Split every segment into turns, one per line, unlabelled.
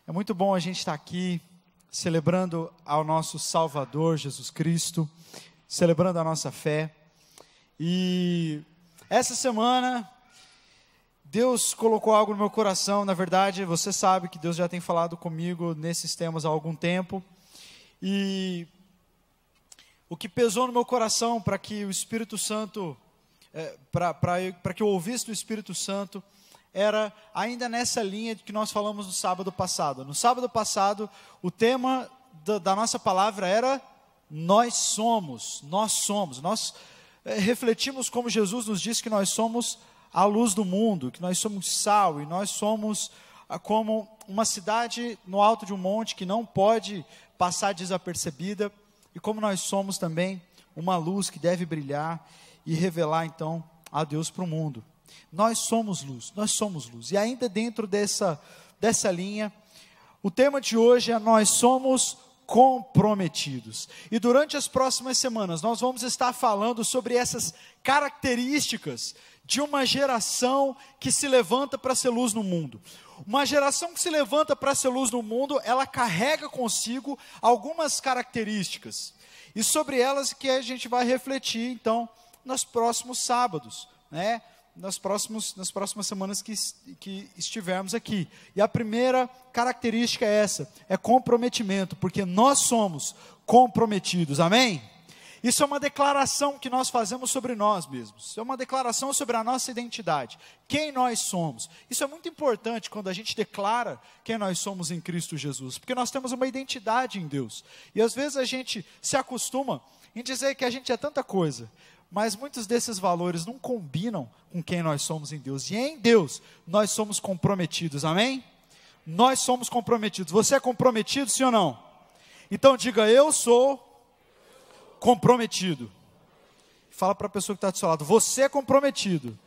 É muito bom a gente estar aqui, celebrando ao nosso Salvador, Jesus Cristo, celebrando a nossa fé. E essa semana, Deus colocou algo no meu coração. Na verdade, você sabe que Deus já tem falado comigo nesses temas há algum tempo. E o que pesou no meu coração para que o Espírito Santo, para que eu ouvisse do Espírito Santo, era ainda nessa linha que nós falamos no sábado passado. No sábado passado, o tema da nossa palavra era nós somos. Nós refletimos como Jesus nos disse que nós somos a luz do mundo, que nós somos sal, e nós somos como uma cidade no alto de um monte que não pode passar desapercebida, e como nós somos também uma luz que deve brilhar e revelar então a Deus para o mundo. Nós somos luz. E ainda dentro dessa linha, o tema de hoje é nós somos comprometidos. E durante as próximas semanas, nós vamos estar falando sobre essas características de uma geração que se levanta para ser luz no mundo. Uma geração que se levanta para ser luz no mundo, ela carrega consigo algumas características. E sobre elas que a gente vai refletir, então, nos próximos sábados, né? Nas próximas semanas que estivermos aqui. E a primeira característica é essa, é comprometimento, porque nós somos comprometidos, amém? Isso é uma declaração que nós fazemos sobre nós mesmos, é uma declaração sobre a nossa identidade, quem nós somos. Isso é muito importante quando a gente declara quem nós somos em Cristo Jesus, porque nós temos uma identidade em Deus, e às vezes a gente se acostuma em dizer que a gente é tanta coisa, mas muitos desses valores não combinam com quem nós somos em Deus. E em Deus, nós somos comprometidos, amém? Nós somos comprometidos. Você é comprometido, sim ou não? Então diga, eu sou comprometido. Fala para a pessoa que está do seu lado, você é comprometido.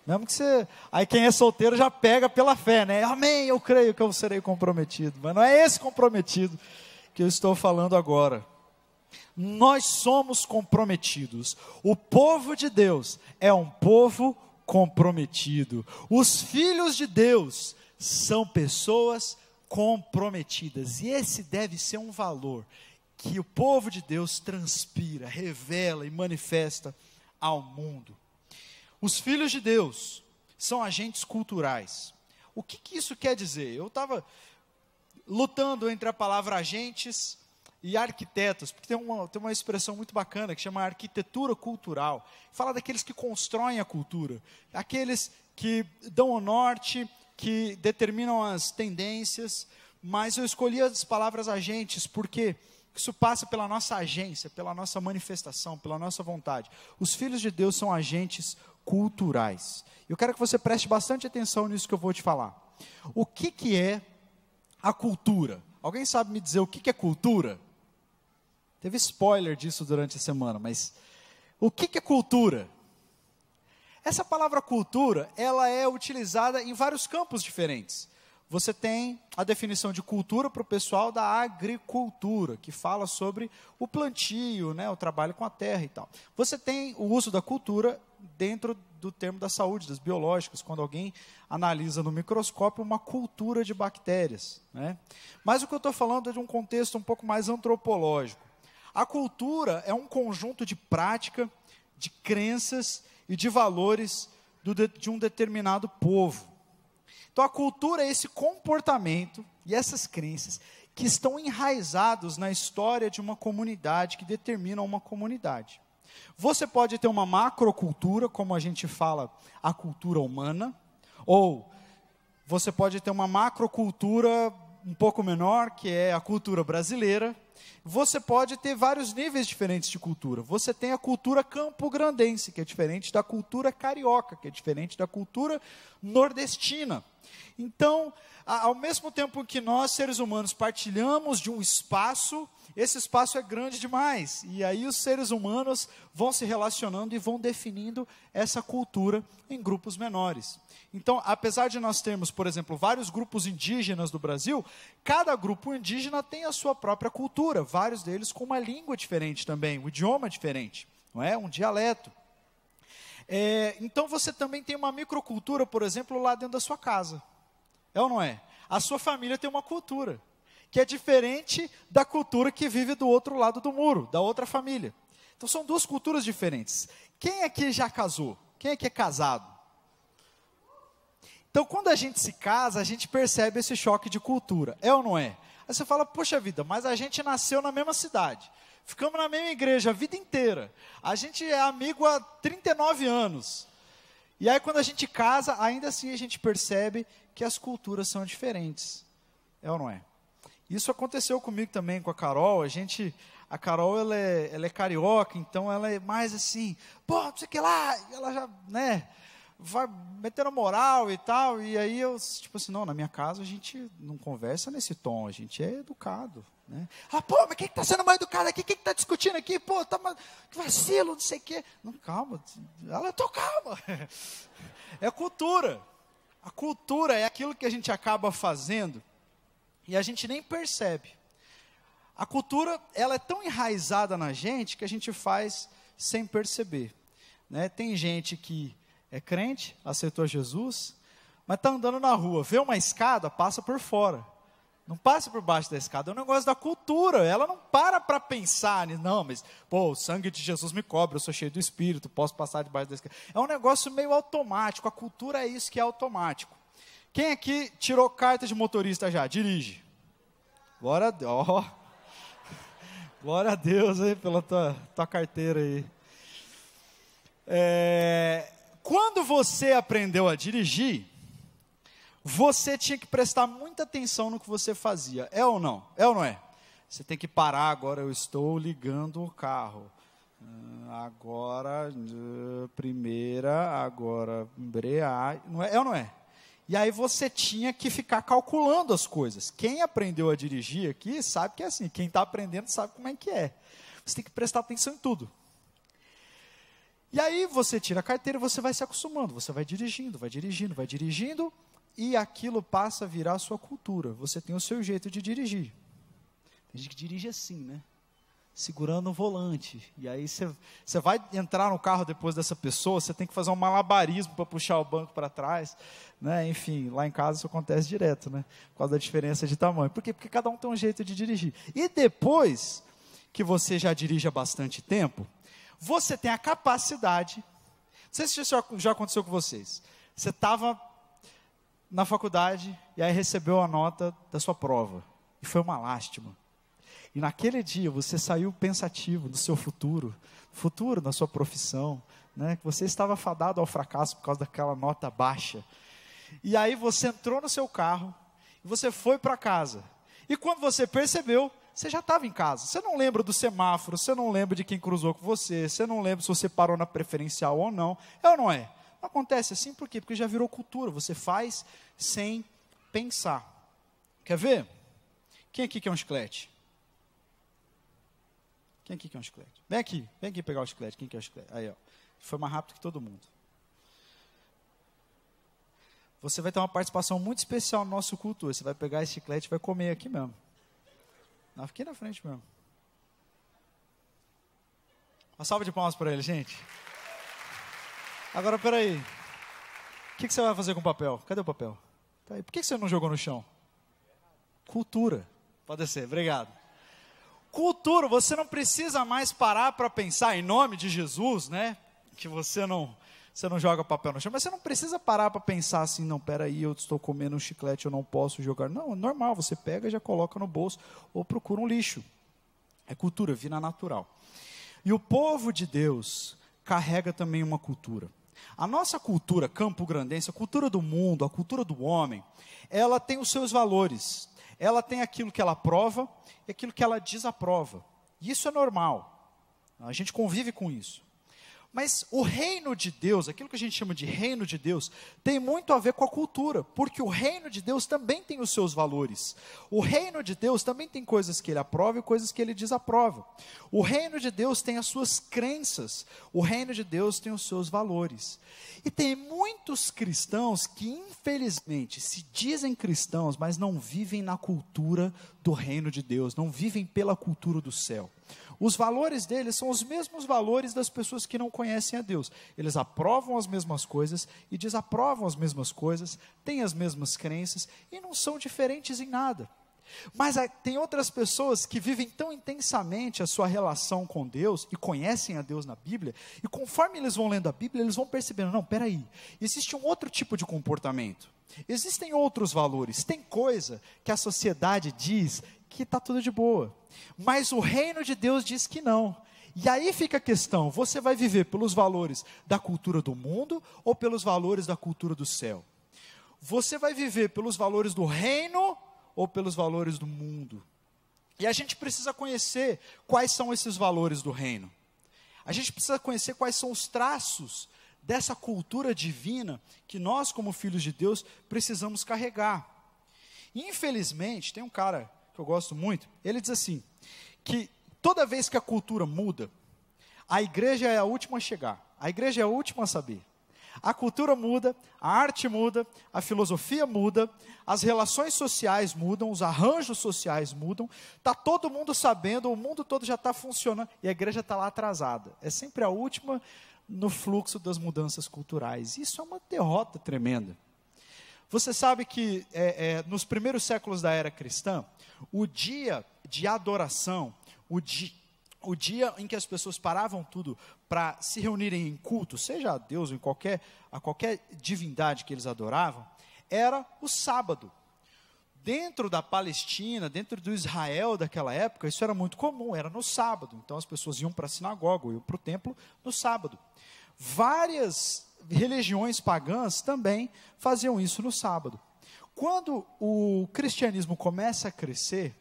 Mesmo que você... Aí quem é solteiro já pega pela fé, né? Amém, eu creio que eu serei comprometido. Mas não é esse comprometido que eu estou falando agora. Nós somos comprometidos. O povo de Deus é um povo comprometido. Os filhos de Deus são pessoas comprometidas. E esse deve ser um valor que o povo de Deus transpira, revela e manifesta ao mundo. Os filhos de Deus são agentes culturais. O que isso quer dizer? Eu estava lutando entre a palavra agentes e arquitetos, porque tem uma expressão muito bacana que chama arquitetura cultural. Fala daqueles que constroem a cultura, aqueles que dão o norte, que determinam as tendências, mas eu escolhi as palavras agentes, porque isso passa pela nossa agência, pela nossa manifestação, pela nossa vontade. Os filhos de Deus são agentes culturais. Eu quero que você preste bastante atenção nisso que eu vou te falar. O que é a cultura? Alguém sabe me dizer o que é cultura? Teve spoiler disso durante a semana, mas o que é cultura? Essa palavra cultura, ela é utilizada em vários campos diferentes. Você tem a definição de cultura para o pessoal da agricultura, que fala sobre o plantio, né, o trabalho com a terra e tal. Você tem o uso da cultura dentro do termo da saúde, das biológicas, quando alguém analisa no microscópio uma cultura de bactérias, né? Mas o que eu estou falando é de um contexto um pouco mais antropológico. A cultura é um conjunto de prática, de crenças e de valores de um determinado povo. Então a cultura é esse comportamento e essas crenças que estão enraizados na história de uma comunidade, que determinam uma comunidade. Você pode ter uma macrocultura, como a gente fala, a cultura humana, ou você pode ter uma macrocultura um pouco menor, que é a cultura brasileira. Você pode ter vários níveis diferentes de cultura. Você tem a cultura campograndense, que é diferente da cultura carioca, que é diferente da cultura nordestina. Então, ao mesmo tempo que nós, seres humanos, partilhamos de um espaço, esse espaço é grande demais. E aí os seres humanos vão se relacionando e vão definindo essa cultura em grupos menores. Então, apesar de nós termos, por exemplo, vários grupos indígenas do Brasil, cada grupo indígena tem a sua própria cultura, vários deles com uma língua diferente também, um idioma diferente, não é? Um dialeto. Então você também tem uma microcultura, por exemplo, lá dentro da sua casa. É ou não é? a sua família tem uma cultura, que é diferente da cultura que vive do outro lado do muro, da outra família. Então são duas culturas diferentes. Quem aqui já casou? Quem aqui é casado? Então quando a gente se casa, a gente percebe esse choque de cultura, é ou não é? Aí você fala, poxa vida, mas a gente nasceu na mesma cidade, ficamos na mesma igreja a vida inteira, a gente é amigo há 39 anos. E aí quando a gente casa, ainda assim a gente percebe que as culturas são diferentes, é ou não é? Isso aconteceu comigo também com a Carol. A Carol ela é carioca, então ela é mais assim, pô, não sei o que lá, ela já, né, vai metendo moral e tal, e aí eu, tipo assim, não, na minha casa a gente não conversa nesse tom, a gente é educado, né? Ah, pô, mas quem que tá sendo mais educado aqui? Quem que tá discutindo aqui? Pô, que vacilo, não sei o quê. Não, calma, ela, tô calma. É cultura. A cultura é aquilo que a gente acaba fazendo e a gente nem percebe. A cultura, ela é tão enraizada na gente que a gente faz sem perceber, né? Tem gente que é crente, aceitou Jesus, mas está andando na rua, vê uma escada, passa por fora, não passa por baixo da escada. É um negócio da cultura, ela não para pensar, não, mas, pô, o sangue de Jesus me cobre, eu sou cheio do Espírito, posso passar debaixo da escada. É um negócio meio automático, a cultura é isso que é automático. Quem aqui tirou carta de motorista já? Dirige. Glória a Deus, oh. Glória a Deus aí pela tua carteira aí. Quando você aprendeu a dirigir, você tinha que prestar muita atenção no que você fazia. É ou não? É ou não é? Você tem que parar, agora eu estou ligando o carro. Agora, primeira, agora embrear. Não é ou não é? E aí você tinha que ficar calculando as coisas. Quem aprendeu a dirigir aqui sabe que é assim. Quem está aprendendo sabe como é que é. Você tem que prestar atenção em tudo. E aí você tira a carteira e você vai se acostumando, você vai dirigindo, e aquilo passa a virar a sua cultura. Você tem o seu jeito de dirigir. Tem gente que dirige assim, né? Segurando o volante. E aí você vai entrar no carro depois dessa pessoa, você tem que fazer um malabarismo para puxar o banco para trás, né? Enfim, lá em casa isso acontece direto, né? Por causa da diferença de tamanho. Por quê? Porque cada um tem um jeito de dirigir. E depois que você já dirige há bastante tempo, você tem a capacidade, não sei se isso já aconteceu com vocês, você estava na faculdade e aí recebeu a nota da sua prova, e foi uma lástima, e naquele dia você saiu pensativo do seu futuro na sua profissão, né, que você estava fadado ao fracasso por causa daquela nota baixa, e aí você entrou no seu carro, e você foi para casa, e quando você percebeu, você já estava em casa, você não lembra do semáforo, você não lembra de quem cruzou com você, você não lembra se você parou na preferencial ou não, é ou não é? Não acontece assim, por quê? Porque já virou cultura, você faz sem pensar. Quer ver? Quem aqui quer um chiclete? Quem aqui quer um chiclete? Vem aqui pegar o chiclete, quem quer o chiclete? Aí, ó, foi mais rápido que todo mundo. Você vai ter uma participação muito especial no nosso culto, você vai pegar esse chiclete e vai comer aqui mesmo. Aqui na frente mesmo. Uma salva de palmas para ele, gente. Agora, peraí. O que você vai fazer com o papel? Cadê o papel? Tá aí. Por que você não jogou no chão? Cultura. Pode descer, obrigado. Cultura, você não precisa mais parar para pensar em nome de Jesus, né? Que você não joga papel no chão, mas você não precisa parar para pensar assim, não, peraí, eu estou comendo um chiclete, eu não posso jogar. Não, é normal, você pega e já coloca no bolso, ou procura um lixo. É cultura, vira natural. E o povo de Deus carrega também uma cultura. A nossa cultura campograndense, a cultura do mundo, a cultura do homem, ela tem os seus valores. Ela tem aquilo que ela aprova e aquilo que ela desaprova. E isso é normal. A gente convive com isso. Mas o reino de Deus, aquilo que a gente chama de reino de Deus, tem muito a ver com a cultura, porque o reino de Deus também tem os seus valores. O reino de Deus também tem coisas que ele aprova e coisas que ele desaprova. O reino de Deus tem as suas crenças, o reino de Deus tem os seus valores. E tem muitos cristãos que infelizmente se dizem cristãos, mas não vivem na cultura do reino de Deus, não vivem pela cultura do céu. Os valores deles são os mesmos valores das pessoas que não conhecem a Deus. Eles aprovam as mesmas coisas e desaprovam as mesmas coisas, têm as mesmas crenças e não são diferentes em nada. Mas tem outras pessoas que vivem tão intensamente a sua relação com Deus e conhecem a Deus na Bíblia, e conforme eles vão lendo a Bíblia, eles vão percebendo, não, peraí, existe um outro tipo de comportamento, existem outros valores, tem coisa que a sociedade diz que está tudo de boa, mas o reino de Deus diz que não. E aí fica a questão, você vai viver pelos valores da cultura do mundo ou pelos valores da cultura do céu? Você vai viver pelos valores do reino ou pelos valores do mundo? E a gente precisa conhecer quais são esses valores do reino. A gente precisa conhecer quais são os traços dessa cultura divina que nós, como filhos de Deus, precisamos carregar. E, infelizmente, tem um cara que eu gosto muito, ele diz assim, que toda vez que a cultura muda, a igreja é a última a chegar, a igreja é a última a saber. A cultura muda, a arte muda, a filosofia muda, as relações sociais mudam, os arranjos sociais mudam, está todo mundo sabendo, o mundo todo já está funcionando, e a igreja está lá atrasada. É sempre a última no fluxo das mudanças culturais. Isso é uma derrota tremenda. Você sabe que nos primeiros séculos da era cristã, o dia de adoração, o dia em que as pessoas paravam tudo para se reunirem em culto, seja a Deus ou a qualquer divindade que eles adoravam, era o sábado. Dentro da Palestina, dentro do Israel daquela época, isso era muito comum, era no sábado. Então as pessoas iam para a sinagoga, iam para o templo no sábado. Várias religiões pagãs também faziam isso no sábado. Quando o cristianismo começa a crescer,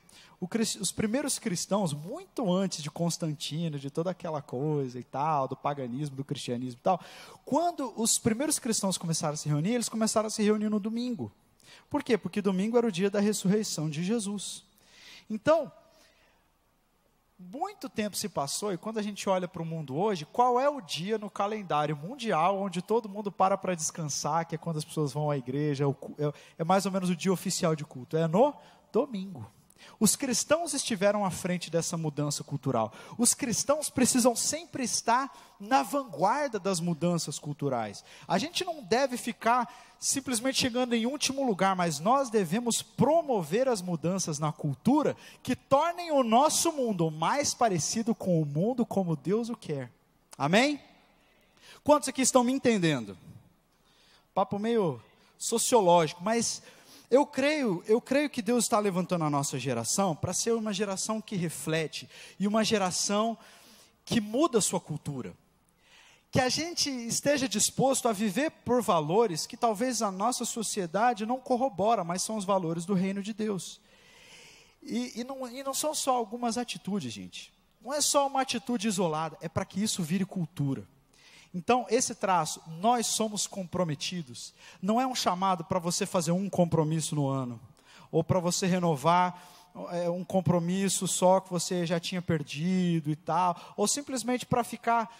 os primeiros cristãos, muito antes de Constantino, de toda aquela coisa e tal, do paganismo, do cristianismo e tal, quando os primeiros cristãos começaram a se reunir, eles começaram a se reunir no domingo. Por quê? Porque domingo era o dia da ressurreição de Jesus. Então, muito tempo se passou, e quando a gente olha para o mundo hoje, qual é o dia no calendário mundial onde todo mundo para descansar, que é quando as pessoas vão à igreja, é mais ou menos o dia oficial de culto, é no domingo. Os cristãos estiveram à frente dessa mudança cultural. Os cristãos precisam sempre estar na vanguarda das mudanças culturais. A gente não deve ficar simplesmente chegando em último lugar, mas nós devemos promover as mudanças na cultura que tornem o nosso mundo mais parecido com o mundo como Deus o quer. Amém? Quantos aqui estão me entendendo? Papo meio sociológico, mas eu creio que Deus está levantando a nossa geração para ser uma geração que reflete e uma geração que muda a sua cultura. Que a gente esteja disposto a viver por valores que talvez a nossa sociedade não corrobora, mas são os valores do reino de Deus. E não são só algumas atitudes, gente. Não é só uma atitude isolada, é para que isso vire cultura. Então, esse traço, nós somos comprometidos, não é um chamado para você fazer um compromisso no ano, ou para você renovar um compromisso só que você já tinha perdido e tal, ou simplesmente para ficar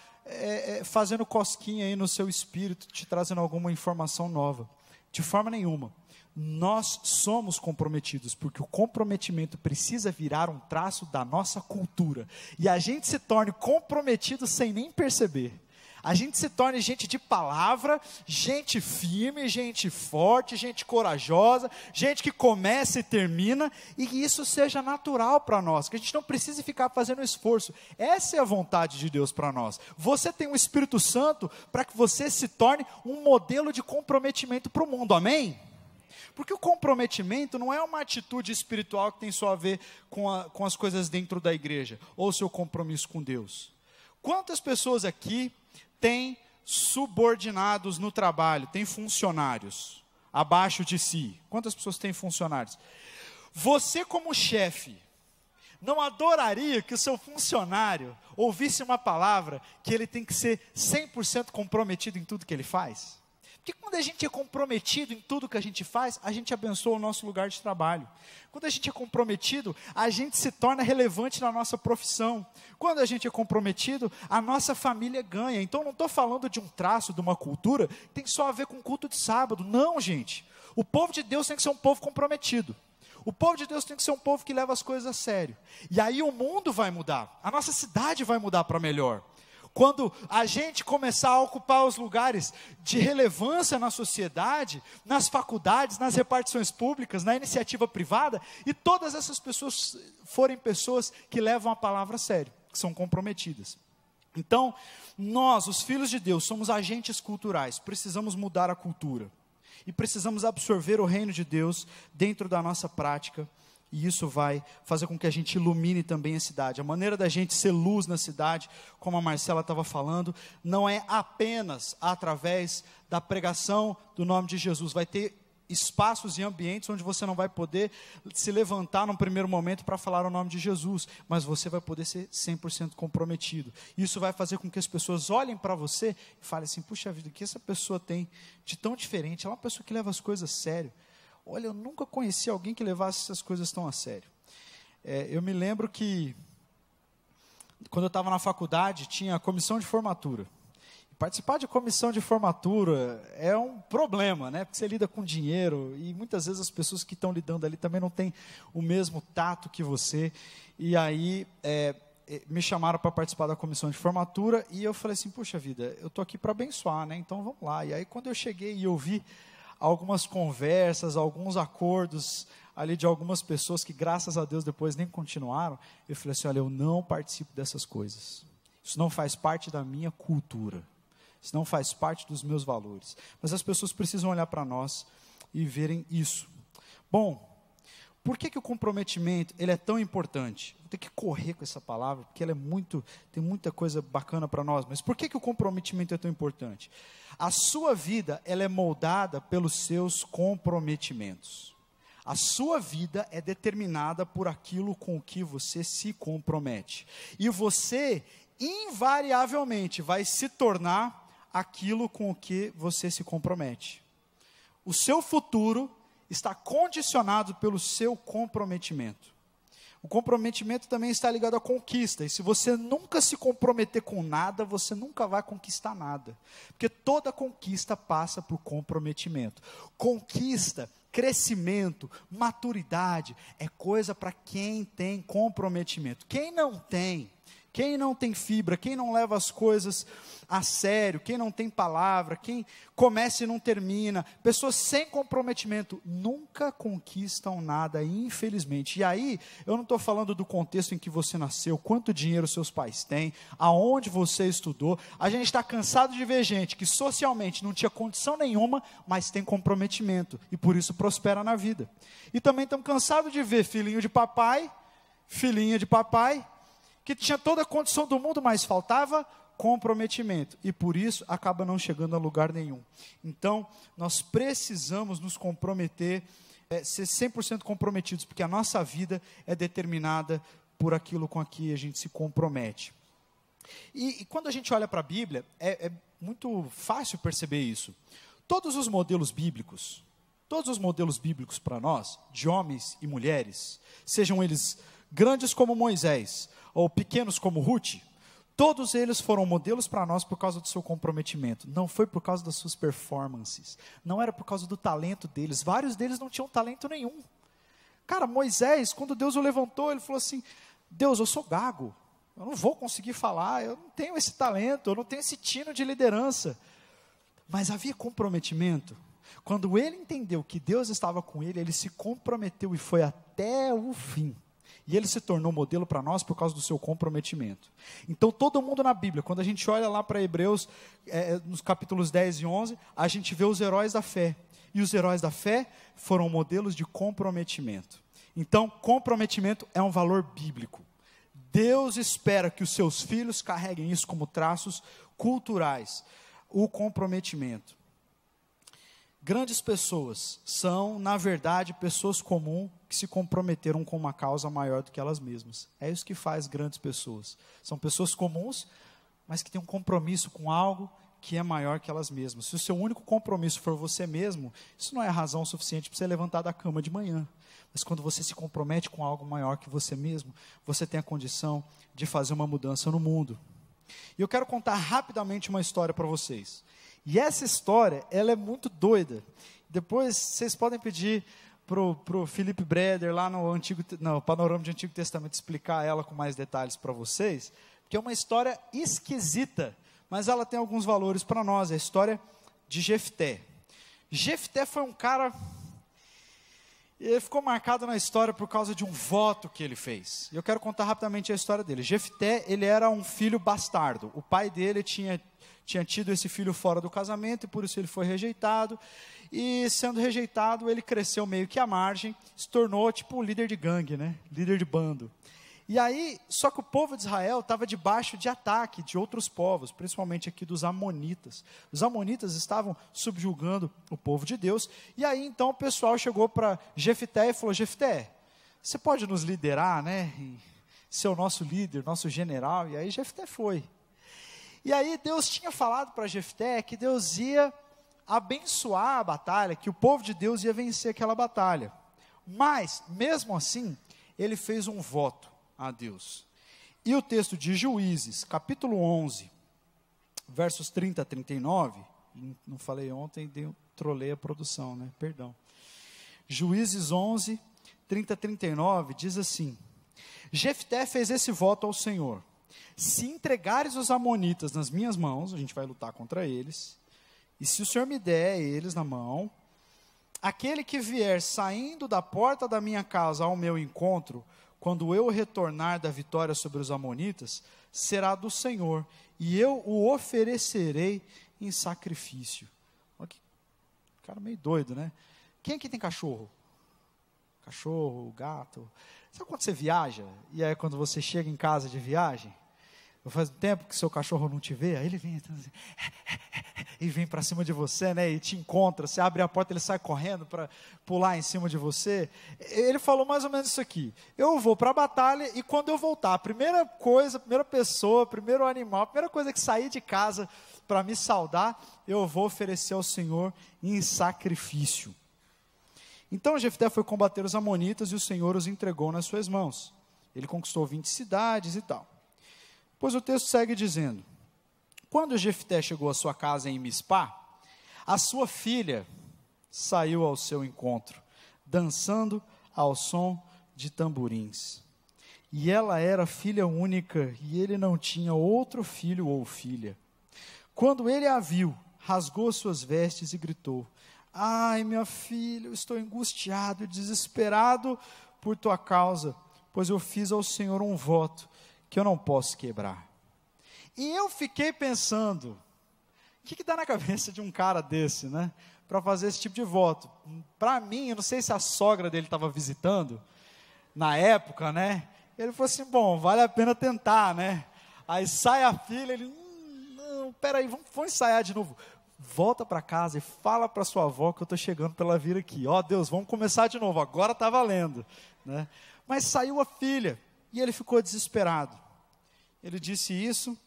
fazendo cosquinha aí no seu espírito, te trazendo alguma informação nova. De forma nenhuma. Nós somos comprometidos, porque o comprometimento precisa virar um traço da nossa cultura, e a gente se torne comprometido sem nem perceber. A gente se torne gente de palavra, gente firme, gente forte, gente corajosa, gente que começa e termina, e que isso seja natural para nós, que a gente não precise ficar fazendo esforço. Essa é a vontade de Deus para nós. Você tem o Espírito Santo para que você se torne um modelo de comprometimento para o mundo, amém? Porque o comprometimento não é uma atitude espiritual que tem só a ver com as coisas dentro da igreja, ou o seu compromisso com Deus. Quantas pessoas aqui tem subordinados no trabalho, tem funcionários abaixo de si? Quantas pessoas têm funcionários? Você, como chefe, não adoraria que o seu funcionário ouvisse uma palavra que ele tem que ser 100% comprometido em tudo que ele faz? Porque quando a gente é comprometido em tudo que a gente faz, a gente abençoa o nosso lugar de trabalho. Quando a gente é comprometido, a gente se torna relevante na nossa profissão. Quando a gente é comprometido, a nossa família ganha. Então, não estou falando de um traço, de uma cultura, que tem só a ver com culto de sábado. Não, gente. O povo de Deus tem que ser um povo comprometido. O povo de Deus tem que ser um povo que leva as coisas a sério. E aí o mundo vai mudar, a nossa cidade vai mudar para melhor. Quando a gente começar a ocupar os lugares de relevância na sociedade, nas faculdades, nas repartições públicas, na iniciativa privada, e todas essas pessoas forem pessoas que levam a palavra a sério, que são comprometidas. Então, nós, os filhos de Deus, somos agentes culturais, precisamos mudar a cultura. E precisamos absorver o reino de Deus dentro da nossa prática. E isso vai fazer com que a gente ilumine também a cidade. A maneira da gente ser luz na cidade, como a Marcela estava falando, não é apenas através da pregação do nome de Jesus. Vai ter espaços e ambientes onde você não vai poder se levantar num primeiro momento para falar o nome de Jesus, mas você vai poder ser 100% comprometido. Isso vai fazer com que as pessoas olhem para você e falem assim, puxa vida, o que essa pessoa tem de tão diferente? Ela é uma pessoa que leva as coisas a sério. Olha, eu nunca conheci alguém que levasse essas coisas tão a sério. Eu me lembro que, quando eu estava na faculdade, tinha a comissão de formatura. Participar de comissão de formatura é um problema, né? Porque você lida com dinheiro e muitas vezes as pessoas que estão lidando ali também não têm o mesmo tato que você. E aí, me chamaram para participar da comissão de formatura e eu falei assim, puxa vida, eu estou aqui para abençoar, né? Então vamos lá. E aí, quando eu cheguei e eu vi algumas conversas, alguns acordos ali de algumas pessoas que, graças a Deus, depois nem continuaram, eu falei assim, olha, eu não participo dessas coisas. Isso não faz parte da minha cultura. Isso não faz parte dos meus valores. Mas as pessoas precisam olhar para nós e verem isso. Bom, por que o comprometimento ele é tão importante? Vou ter que correr com essa palavra, porque ela tem muita coisa bacana para nós. Mas por que o comprometimento é tão importante? A sua vida ela é moldada pelos seus comprometimentos. A sua vida é determinada por aquilo com o que você se compromete. E você, invariavelmente, vai se tornar aquilo com o que você se compromete. O seu futuro está condicionado pelo seu comprometimento. O comprometimento também está ligado à conquista. E se você nunca se comprometer com nada, você nunca vai conquistar nada. Porque toda conquista passa por comprometimento. Conquista, crescimento, maturidade, é coisa para quem tem comprometimento. Quem não tem fibra, quem não leva as coisas a sério, quem não tem palavra, quem começa e não termina, pessoas sem comprometimento nunca conquistam nada, infelizmente. E aí, eu não estou falando do contexto em que você nasceu, quanto dinheiro seus pais têm, aonde você estudou. A gente está cansado de ver gente que socialmente não tinha condição nenhuma, mas tem comprometimento e por isso prospera na vida. E também estamos cansados de ver filhinha de papai, que tinha toda a condição do mundo, mas faltava comprometimento. E por isso, acaba não chegando a lugar nenhum. Então, nós precisamos nos comprometer, ser 100% comprometidos, porque a nossa vida é determinada por aquilo com que a gente se compromete. E quando a gente olha para a Bíblia, é muito fácil perceber isso. Todos os modelos bíblicos para nós, de homens e mulheres, sejam eles grandes como Moisés, ou pequenos como Ruth, todos eles foram modelos para nós por causa do seu comprometimento. Não foi por causa das suas performances, não era por causa do talento deles. Vários deles não tinham talento nenhum. Cara, Moisés, quando Deus o levantou, ele falou assim, Deus, eu sou gago, eu não vou conseguir falar, eu não tenho esse talento, eu não tenho esse tino de liderança. Mas havia comprometimento. Quando ele entendeu que Deus estava com ele, ele se comprometeu e foi até o fim. E ele se tornou modelo para nós por causa do seu comprometimento. Então, todo mundo na Bíblia, quando a gente olha lá para Hebreus, nos capítulos 10 e 11, a gente vê os heróis da fé. E os heróis da fé foram modelos de comprometimento. Então, comprometimento é um valor bíblico. Deus espera que os seus filhos carreguem isso como traços culturais. O comprometimento. Grandes pessoas são, na verdade, pessoas comuns que se comprometeram com uma causa maior do que elas mesmas. É isso que faz grandes pessoas. São pessoas comuns, mas que têm um compromisso com algo que é maior que elas mesmas. Se o seu único compromisso for você mesmo, isso não é razão suficiente para você levantar da cama de manhã. Mas quando você se compromete com algo maior que você mesmo, você tem a condição de fazer uma mudança no mundo. E eu quero contar rapidamente uma história para vocês. E essa história, ela é muito doida. Depois, vocês podem pedir pro Felipe Breder, lá no Panorama de Antigo Testamento, explicar ela com mais detalhes para vocês, porque é uma história esquisita, mas ela tem alguns valores para nós, é a história de Jefté. Jefté foi um cara, ele ficou marcado na história por causa de um voto que ele fez. E eu quero contar rapidamente a história dele. Jefté, ele era um filho bastardo. O pai dele tinha tido esse filho fora do casamento e por isso ele foi rejeitado. E sendo rejeitado, ele cresceu meio que à margem, se tornou tipo um líder de gangue, né? Líder de bando. E aí, só que o povo de Israel estava debaixo de ataque de outros povos, principalmente aqui dos amonitas. Os amonitas estavam subjugando o povo de Deus. E aí, então, o pessoal chegou para Jefté e falou: Jefté, você pode nos liderar, né? E ser o nosso líder, nosso general. E aí, Jefté foi. E aí, Deus tinha falado para Jefté que Deus ia abençoar a batalha, que o povo de Deus ia vencer aquela batalha. Mas, mesmo assim, ele fez um voto a Deus. E o texto de Juízes, capítulo 11, versos 30 a 39, não falei ontem, trolei a produção, né? Perdão. Juízes 11, 30 a 39, diz assim: Jefté fez esse voto ao Senhor: se entregares os amonitas nas minhas mãos, a gente vai lutar contra eles, e se o Senhor me der eles na mão, aquele que vier saindo da porta da minha casa ao meu encontro, quando eu retornar da vitória sobre os amonitas, será do Senhor, e eu o oferecerei em sacrifício. Olha que cara meio doido, né? Quem aqui tem cachorro? Cachorro, gato. Sabe quando você viaja, e aí quando você chega em casa de viagem, faz um tempo que seu cachorro não te vê, aí ele vem assim, e vem para cima de você, né, e te encontra, você abre a porta, ele sai correndo para pular em cima de você. Ele falou mais ou menos isso aqui: eu vou para a batalha, e quando eu voltar, a primeira coisa, a primeira pessoa, primeiro animal, a primeira coisa que sair de casa para me saudar, eu vou oferecer ao Senhor em sacrifício. Então Jefté foi combater os amonitas, e o Senhor os entregou nas suas mãos. Ele conquistou 20 cidades e tal. Pois o texto segue dizendo: quando Jefté chegou à sua casa em Mispá, a sua filha saiu ao seu encontro, dançando ao som de tamborins. E ela era filha única, e ele não tinha outro filho ou filha. Quando ele a viu, rasgou suas vestes e gritou: ai, minha filha, eu estou angustiado e desesperado por tua causa, pois eu fiz ao Senhor um voto que eu não posso quebrar. E eu fiquei pensando, o que dá na cabeça de um cara desse, né? Para fazer esse tipo de voto. Para mim, eu não sei se a sogra dele estava visitando, na época, né? Ele falou assim: bom, vale a pena tentar, né? Aí sai a filha, ele: não, peraí, vamos ensaiar de novo. Volta para casa e fala para sua avó que eu estou chegando para ela vir aqui. Ó, Deus, vamos começar de novo, agora está valendo, né? Mas saiu a filha, e ele ficou desesperado. Ele disse isso,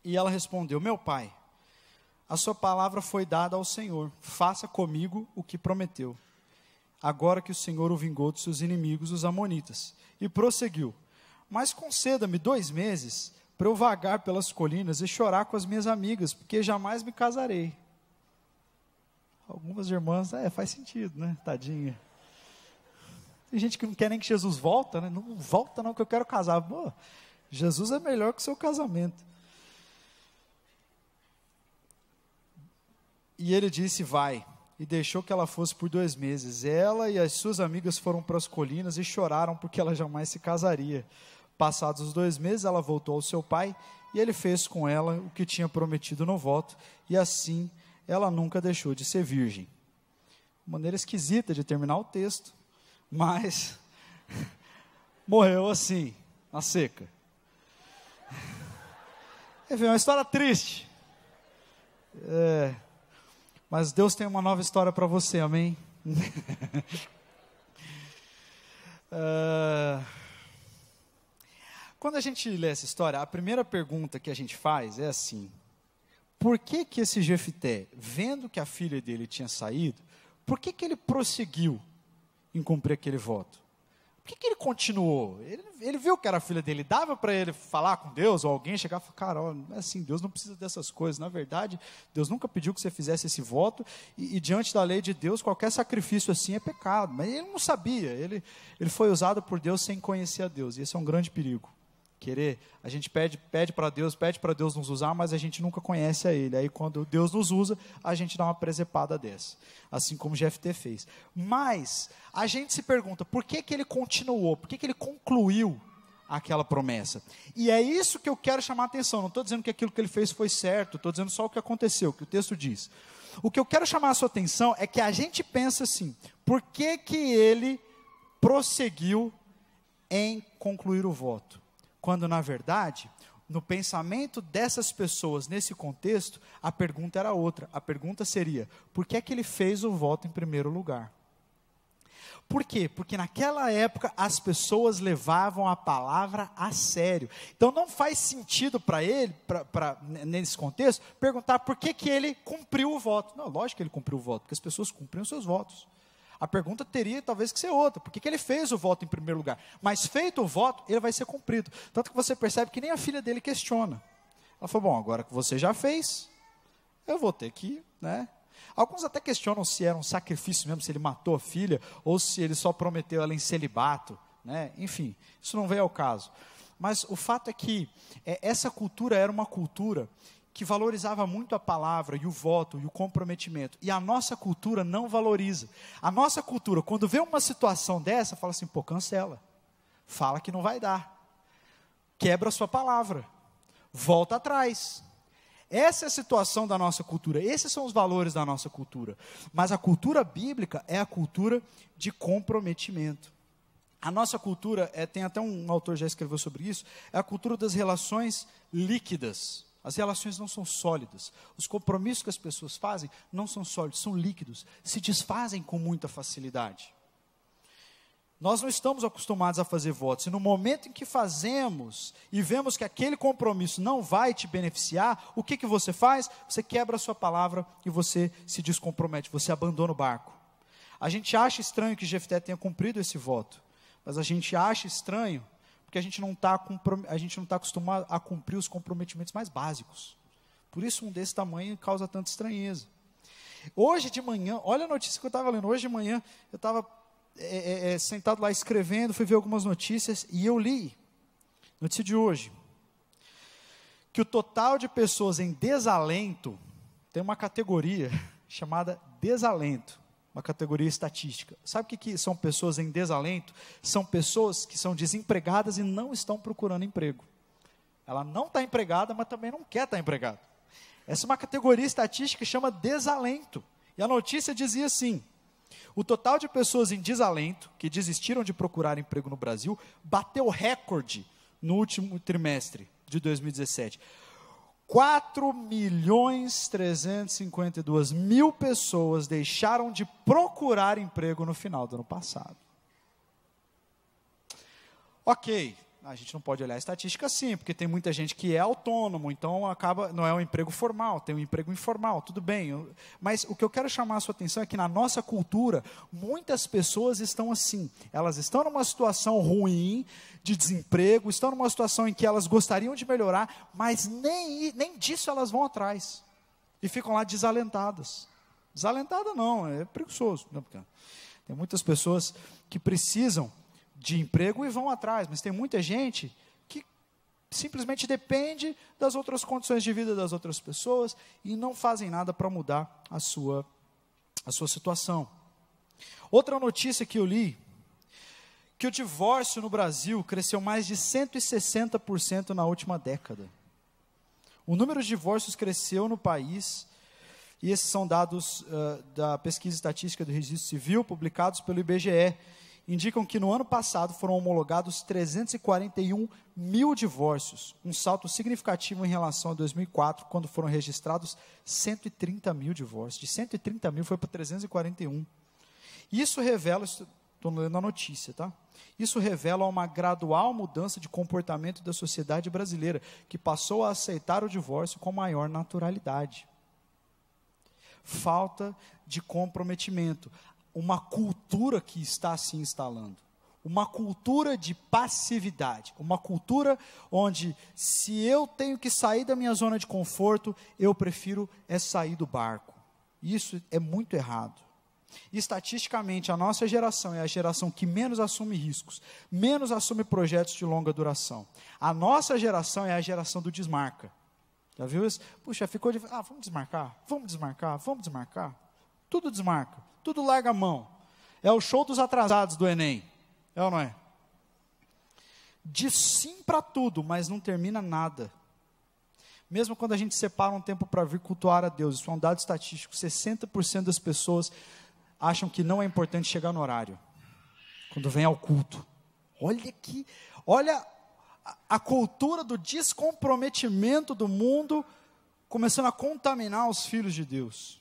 e ela respondeu: meu pai, a sua palavra foi dada ao Senhor, faça comigo o que prometeu. Agora que o Senhor o vingou dos seus inimigos, os amonitas. E prosseguiu: mas conceda-me 2 meses, para eu vagar pelas colinas e chorar com as minhas amigas, porque jamais me casarei. Algumas irmãs, faz sentido, né, tadinha. Tem gente que não quer nem que Jesus volta, né? Não volta não, que eu quero casar. Pô, Jesus é melhor que o seu casamento. E ele disse: vai. E deixou que ela fosse por 2 meses. Ela e as suas amigas foram para as colinas e choraram porque ela jamais se casaria. Passados os 2 meses, ela voltou ao seu pai, e ele fez com ela o que tinha prometido no voto, e assim ela nunca deixou de ser virgem. Maneira esquisita de terminar o texto, mas morreu assim, na seca. É uma história triste. Mas Deus tem uma nova história para você, amém? Quando a gente lê essa história, a primeira pergunta que a gente faz é assim: por que esse Jefté, vendo que a filha dele tinha saído, por que ele prosseguiu em cumprir aquele voto? Por que ele continuou? Ele viu que era a filha dele, dava para ele falar com Deus, ou alguém chegar e falar, cara, ó, não é assim, Deus não precisa dessas coisas. Na verdade, Deus nunca pediu que você fizesse esse voto, e diante da lei de Deus, qualquer sacrifício assim é pecado. Mas ele não sabia, ele foi usado por Deus sem conhecer a Deus, e esse é um grande perigo. A gente pede para Deus nos usar, mas a gente nunca conhece a Ele. Aí quando Deus nos usa, a gente dá uma presepada dessa, assim como Jefté fez. Mas a gente se pergunta, por que ele continuou? Por que ele concluiu aquela promessa? E é isso que eu quero chamar a atenção. Não estou dizendo que aquilo que ele fez foi certo, estou dizendo só o que aconteceu, o que o texto diz. O que eu quero chamar a sua atenção é que a gente pensa assim, por que ele prosseguiu em concluir o voto? Quando, na verdade, no pensamento dessas pessoas, nesse contexto, a pergunta era outra. A pergunta seria, por que ele fez o voto em primeiro lugar? Por quê? Porque naquela época as pessoas levavam a palavra a sério. Então não faz sentido para ele, nesse contexto, perguntar por que ele cumpriu o voto. Não, lógico que ele cumpriu o voto, porque as pessoas cumpriam os seus votos. A pergunta teria talvez que ser outra, por que ele fez o voto em primeiro lugar? Mas feito o voto, ele vai ser cumprido. Tanto que você percebe que nem a filha dele questiona. Ela falou, bom, agora que você já fez, eu vou ter que, né? Alguns até questionam se era um sacrifício mesmo, se ele matou a filha, ou se ele só prometeu ela em celibato, né? Enfim, isso não veio ao caso. Mas o fato é que essa cultura era uma cultura que valorizava muito a palavra e o voto e o comprometimento. E a nossa cultura não valoriza. A nossa cultura, quando vê uma situação dessa, fala assim, pô, cancela. Fala que não vai dar. Quebra a sua palavra. Volta atrás. Essa é a situação da nossa cultura. Esses são os valores da nossa cultura. Mas a cultura bíblica é a cultura de comprometimento. A nossa cultura, tem até um autor já escreveu sobre isso, é a cultura das relações líquidas. As relações não são sólidas. Os compromissos que as pessoas fazem não são sólidos, são líquidos. Se desfazem com muita facilidade. Nós não estamos acostumados a fazer votos. E no momento em que fazemos e vemos que aquele compromisso não vai te beneficiar, o que você faz? Você quebra a sua palavra e você se descompromete, você abandona o barco. A gente acha estranho que Jefté tenha cumprido esse voto. Mas a gente acha estranho porque a gente não está acostumado a cumprir os comprometimentos mais básicos. Por isso um desse tamanho causa tanta estranheza. Hoje de manhã, olha a notícia que eu estava lendo, hoje de manhã eu estava sentado lá escrevendo, fui ver algumas notícias e eu li, notícia de hoje, que o total de pessoas em desalento, tem uma categoria chamada desalento, uma categoria estatística. Sabe o que são pessoas em desalento? São pessoas que são desempregadas e não estão procurando emprego. Ela não está empregada, mas também não quer estar empregada. Essa é uma categoria estatística que chama desalento. E a notícia dizia assim, o total de pessoas em desalento, que desistiram de procurar emprego no Brasil, bateu recorde no último trimestre de 2017. 4.352.000 pessoas deixaram de procurar emprego no final do ano passado. Ok, a gente não pode olhar a estatística assim, porque tem muita gente que é autônomo, então não é um emprego formal, tem um emprego informal, tudo bem. Mas o que eu quero chamar a sua atenção é que na nossa cultura, muitas pessoas estão assim, elas estão numa situação ruim, de desemprego, estão numa situação em que elas gostariam de melhorar, mas nem disso elas vão atrás. E ficam lá desalentadas. Desalentada não, é preguiçoso. Não, porque tem muitas pessoas que precisam de emprego e vão atrás, mas tem muita gente que simplesmente depende das outras condições de vida das outras pessoas e não fazem nada para mudar a sua situação. Outra notícia que eu li, que o divórcio no Brasil cresceu mais de 160% na última década. O número de divórcios cresceu no país, e esses são dados da pesquisa estatística do Registro Civil, publicados pelo IBGE, indicam que no ano passado foram homologados 341 mil divórcios, um salto significativo em relação a 2004, quando foram registrados 130 mil divórcios. De 130 mil foi para 341. Isso revela, estou lendo a notícia, tá? Isso revela uma gradual mudança de comportamento da sociedade brasileira, que passou a aceitar o divórcio com maior naturalidade. Falta de comprometimento. Uma cultura que está se instalando. uma cultura de passividade, uma cultura onde se eu tenho que sair da minha zona de conforto, eu prefiro sair do barco. Isso é muito errado. Estatisticamente, a nossa geração é a geração que menos assume riscos, menos assume projetos de longa duração. A nossa geração é a geração do desmarca. Já viu isso? Puxa, ficou de... vamos desmarcar, vamos desmarcar, vamos desmarcar. Tudo desmarca, tudo larga a mão. É o show dos atrasados do Enem. É ou não é? Diz sim para tudo, mas não termina nada. Mesmo quando a gente separa um tempo para vir cultuar a Deus, isso é um dado estatístico, 60% das pessoas acham que não é importante chegar no horário, quando vem ao culto. Olha a cultura do descomprometimento do mundo, começando a contaminar os filhos de Deus.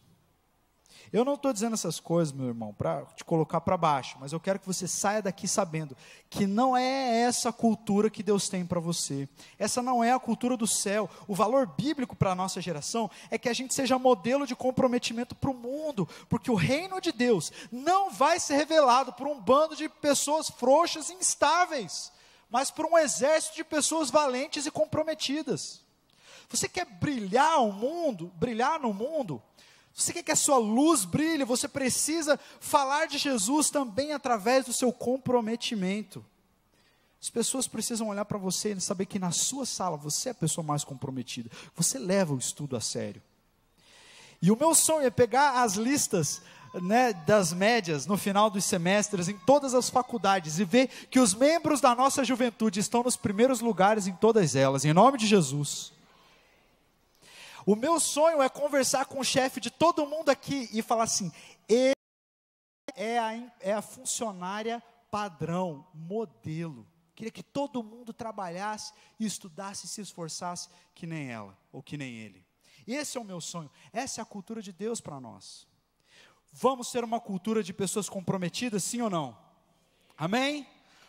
Eu não estou dizendo essas coisas, meu irmão, para te colocar para baixo, mas eu quero que você saia daqui sabendo que não é essa cultura que Deus tem para você. Essa não é a cultura do céu. O valor bíblico para a nossa geração é que a gente seja modelo de comprometimento para o mundo, porque o reino de Deus não vai ser revelado por um bando de pessoas frouxas e instáveis, mas por um exército de pessoas valentes e comprometidas. Você quer brilhar no mundo? Você quer que a sua luz brilhe? Você precisa falar de Jesus também através do seu comprometimento. As pessoas precisam olhar para você e saber que na sua sala você é a pessoa mais comprometida. Você leva o estudo a sério. E o meu sonho é pegar as listas, das médias no final dos semestres em todas as faculdades e ver que os membros da nossa juventude estão nos primeiros lugares em todas elas, em nome de Jesus. O meu sonho é conversar com o chefe de todo mundo aqui e falar assim: ele é a funcionária padrão, modelo. Queria que todo mundo trabalhasse e estudasse e se esforçasse que nem ela ou que nem ele. Esse é o meu sonho, essa é a cultura de Deus para nós. Vamos ter uma cultura de pessoas comprometidas, sim ou não? Amém?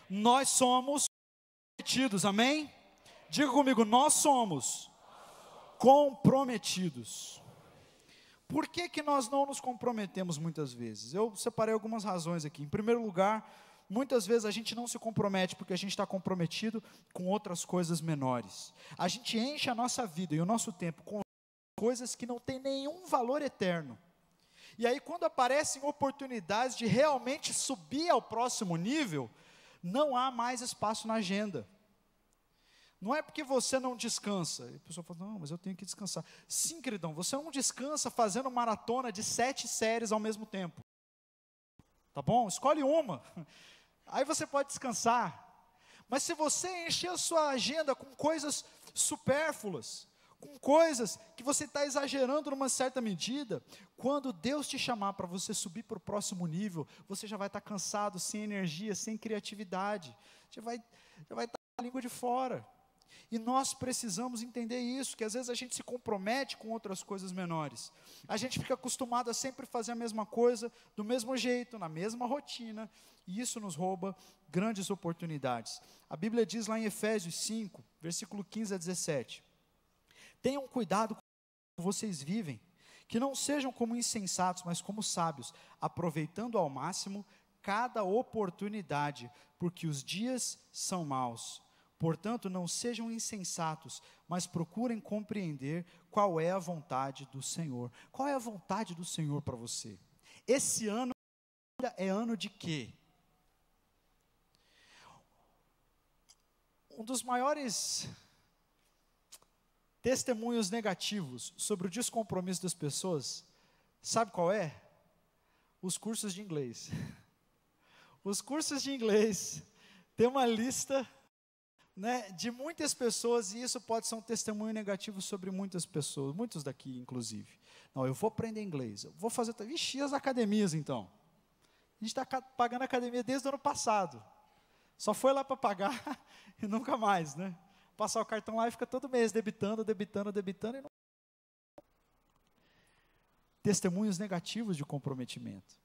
Nós somos comprometidos, amém? Diga comigo, nós somos comprometidos. Por que nós não nos comprometemos muitas vezes? Eu separei algumas razões aqui. Em primeiro lugar, muitas vezes a gente não se compromete porque a gente está comprometido com outras coisas menores. A gente enche a nossa vida e o nosso tempo com coisas que não têm nenhum valor eterno. E aí quando aparecem oportunidades de realmente subir ao próximo nível, não há mais espaço na agenda. Não é porque você não descansa. A pessoa fala, não, mas eu tenho que descansar. Sim, queridão, você não descansa fazendo maratona de 7 séries ao mesmo tempo. Tá bom? Escolhe uma. Aí você pode descansar. Mas se você encher a sua agenda com coisas supérfluas, com coisas que você está exagerando numa certa medida, quando Deus te chamar para você subir para o próximo nível, você já vai estar cansado, sem energia, sem criatividade. Já vai estar com a língua de fora. E nós precisamos entender isso, que às vezes a gente se compromete com outras coisas menores. A gente fica acostumado a sempre fazer a mesma coisa, do mesmo jeito, na mesma rotina, e isso nos rouba grandes oportunidades. A Bíblia diz lá em Efésios 5, versículo 15 a 17, tenham cuidado com como vocês vivem, que não sejam como insensatos, mas como sábios, aproveitando ao máximo cada oportunidade, porque os dias são maus. Portanto, não sejam insensatos, mas procurem compreender qual é a vontade do Senhor. Qual é a vontade do Senhor para você? Esse ano é ano de quê? Um dos maiores testemunhos negativos sobre o descompromisso das pessoas, sabe qual é? Os cursos de inglês. Os cursos de inglês têm uma lista de muitas pessoas, e isso pode ser um testemunho negativo sobre muitas pessoas, muitos daqui inclusive. Não, eu vou aprender inglês, eu vou fazer, vixe, as academias então, a gente está pagando academia desde o ano passado, só foi lá para pagar e nunca mais, passar o cartão lá e fica todo mês debitando, e não... Testemunhos negativos de comprometimento,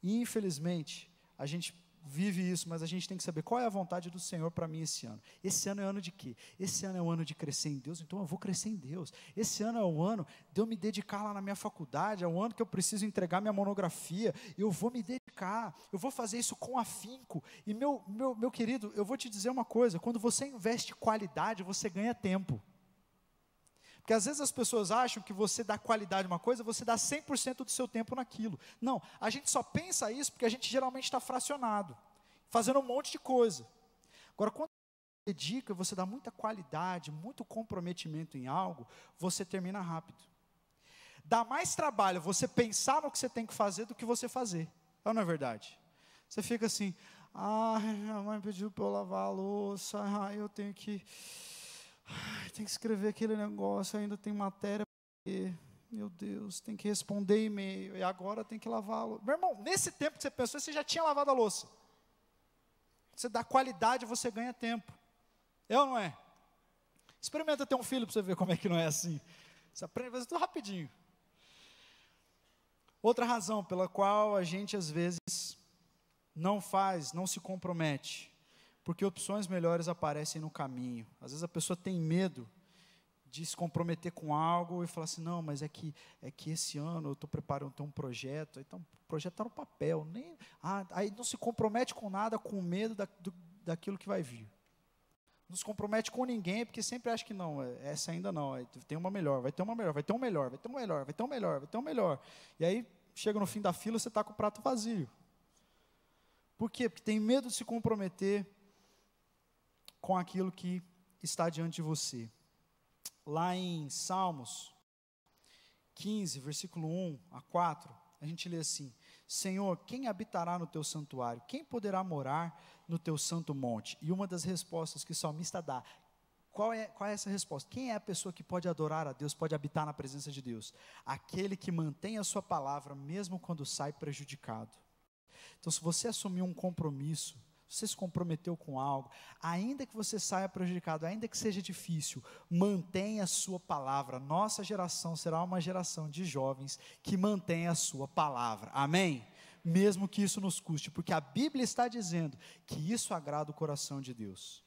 e infelizmente, a gente vive isso, mas a gente tem que saber qual é a vontade do Senhor para mim esse ano. Esse ano é ano de quê? Esse ano é o ano de crescer em Deus, então eu vou crescer em Deus. Esse ano é o ano de eu me dedicar lá na minha faculdade, é o ano que eu preciso entregar minha monografia, eu vou me dedicar, eu vou fazer isso com afinco. E meu querido, eu vou te dizer uma coisa, quando você investe qualidade, você ganha tempo. Porque às vezes as pessoas acham que você dá qualidade a uma coisa, você dá 100% do seu tempo naquilo. Não, a gente só pensa isso porque a gente geralmente está fracionado, fazendo um monte de coisa. Agora, quando você dedica, você dá muita qualidade, muito comprometimento em algo, você termina rápido. Dá mais trabalho você pensar no que você tem que fazer do que você fazer. Não é verdade? Você fica assim, minha mãe pediu para eu lavar a louça, eu tenho que escrever aquele negócio, ainda tem matéria, meu Deus, tem que responder e-mail, e agora tem que lavar a louça. Meu irmão, nesse tempo que você pensou, você já tinha lavado a louça. Você dá qualidade, você ganha tempo. É ou não é? Experimenta ter um filho para você ver como é que não é assim. Você aprende a fazer tudo rapidinho. Outra razão pela qual a gente às vezes não se compromete, porque opções melhores aparecem no caminho. Às vezes a pessoa tem medo de se comprometer com algo e falar assim, não, mas é que esse ano eu estou preparando um projeto, então o projeto está no papel, aí não se compromete com nada, com medo daquilo que vai vir. Não se compromete com ninguém, porque sempre acha que não, essa ainda não, tem uma melhor, vai ter uma melhor, vai ter um melhor, vai ter um melhor, vai ter um melhor, vai ter um melhor. E aí, chega no fim da fila, você está com o prato vazio. Por quê? Porque tem medo de se comprometer com aquilo que está diante de você. Lá em Salmos 15, versículo 1 a 4, a gente lê assim, Senhor, quem habitará no teu santuário? Quem poderá morar no teu santo monte? E uma das respostas que o salmista dá, qual é essa resposta? Quem é a pessoa que pode adorar a Deus, pode habitar na presença de Deus? Aquele que mantém a sua palavra, mesmo quando sai prejudicado. Então, se você assumir um compromisso, você se comprometeu com algo, ainda que você saia prejudicado, ainda que seja difícil, mantenha a sua palavra. Nossa geração será uma geração de jovens que mantém a sua palavra, amém? Mesmo que isso nos custe, porque a Bíblia está dizendo que isso agrada o coração de Deus.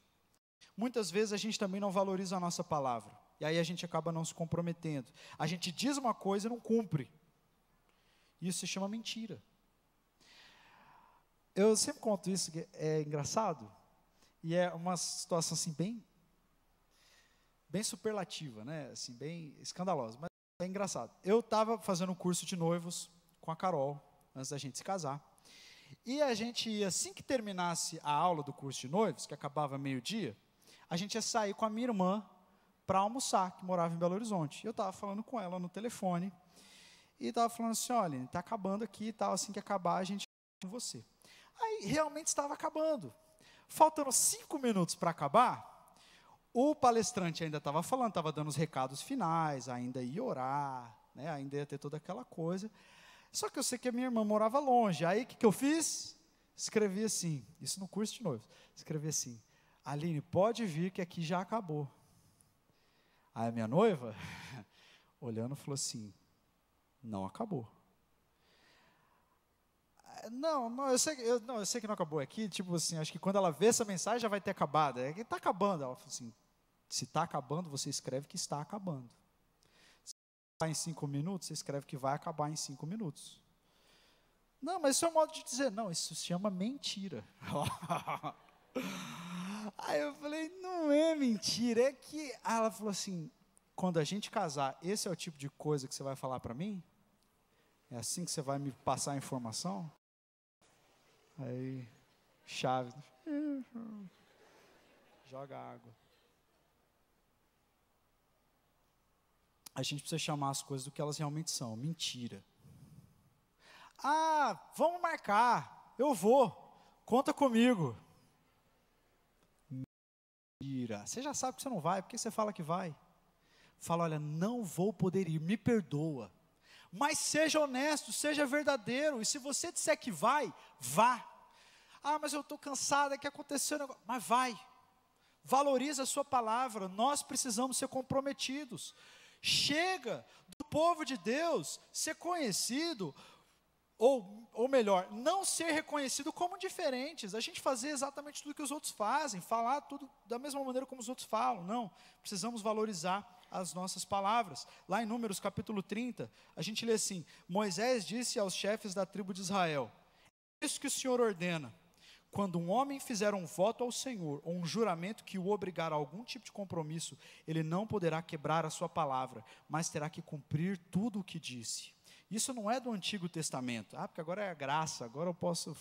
Muitas vezes a gente também não valoriza a nossa palavra, e aí a gente acaba não se comprometendo. A gente diz uma coisa e não cumpre, isso se chama mentira. Eu sempre conto isso, que é engraçado, e é uma situação assim bem superlativa, né? Assim, bem escandalosa, mas é engraçado. Eu estava fazendo um curso de noivos com a Carol, antes da gente se casar, e a gente ia, assim que terminasse a aula do curso de noivos, que acabava meio-dia, a gente ia sair com a minha irmã para almoçar, que morava em Belo Horizonte. Eu estava falando com ela no telefone, e estava falando assim, olha, está acabando aqui e tal, assim que acabar a gente vai com você. Aí realmente estava acabando. Faltando 5 minutos para acabar, o palestrante ainda estava falando, estava dando os recados finais, ainda ia orar, né, ainda ia ter toda aquela coisa. Só que eu sei que a minha irmã morava longe. Aí o que eu fiz? Escrevi assim, isso no curso de noivos. Escrevi assim, Aline, pode vir que aqui já acabou. Aí a minha noiva, olhando, falou assim, não acabou. Não, eu sei que não acabou aqui, tipo assim, acho que quando ela vê essa mensagem já vai ter acabado, é que está acabando. Ela falou assim, se está acabando, você escreve que está acabando. Se está em 5 minutos, você escreve que vai acabar em 5 minutos. Não, mas isso é um modo de dizer, não, isso se chama mentira. Aí eu falei, não é mentira, é que... Aí ela falou assim, quando a gente casar, esse é o tipo de coisa que você vai falar para mim? É assim que você vai me passar a informação? Aí, chave, joga água. A gente precisa chamar as coisas do que elas realmente são, mentira. Vamos marcar, eu vou, conta comigo. Mentira, você já sabe que você não vai, por que você fala que vai? Fala, olha, não vou poder ir, me perdoa. Mas seja honesto, seja verdadeiro, e se você disser que vai, vá. Mas eu estou cansada, que aconteceu um negócio. Mas vai, valoriza a sua palavra, nós precisamos ser comprometidos. Chega do povo de Deus ser conhecido ou melhor, não ser reconhecido como diferentes, a gente fazer exatamente tudo que os outros fazem, falar tudo da mesma maneira como os outros falam. Não, precisamos valorizar as nossas palavras. Lá em Números capítulo 30, a gente lê assim: Moisés disse aos chefes da tribo de Israel: é isso que o Senhor ordena: quando um homem fizer um voto ao Senhor, ou um juramento que o obrigar a algum tipo de compromisso, ele não poderá quebrar a sua palavra, mas terá que cumprir tudo o que disse. Isso não é do Antigo Testamento. Porque agora é a graça, agora eu posso,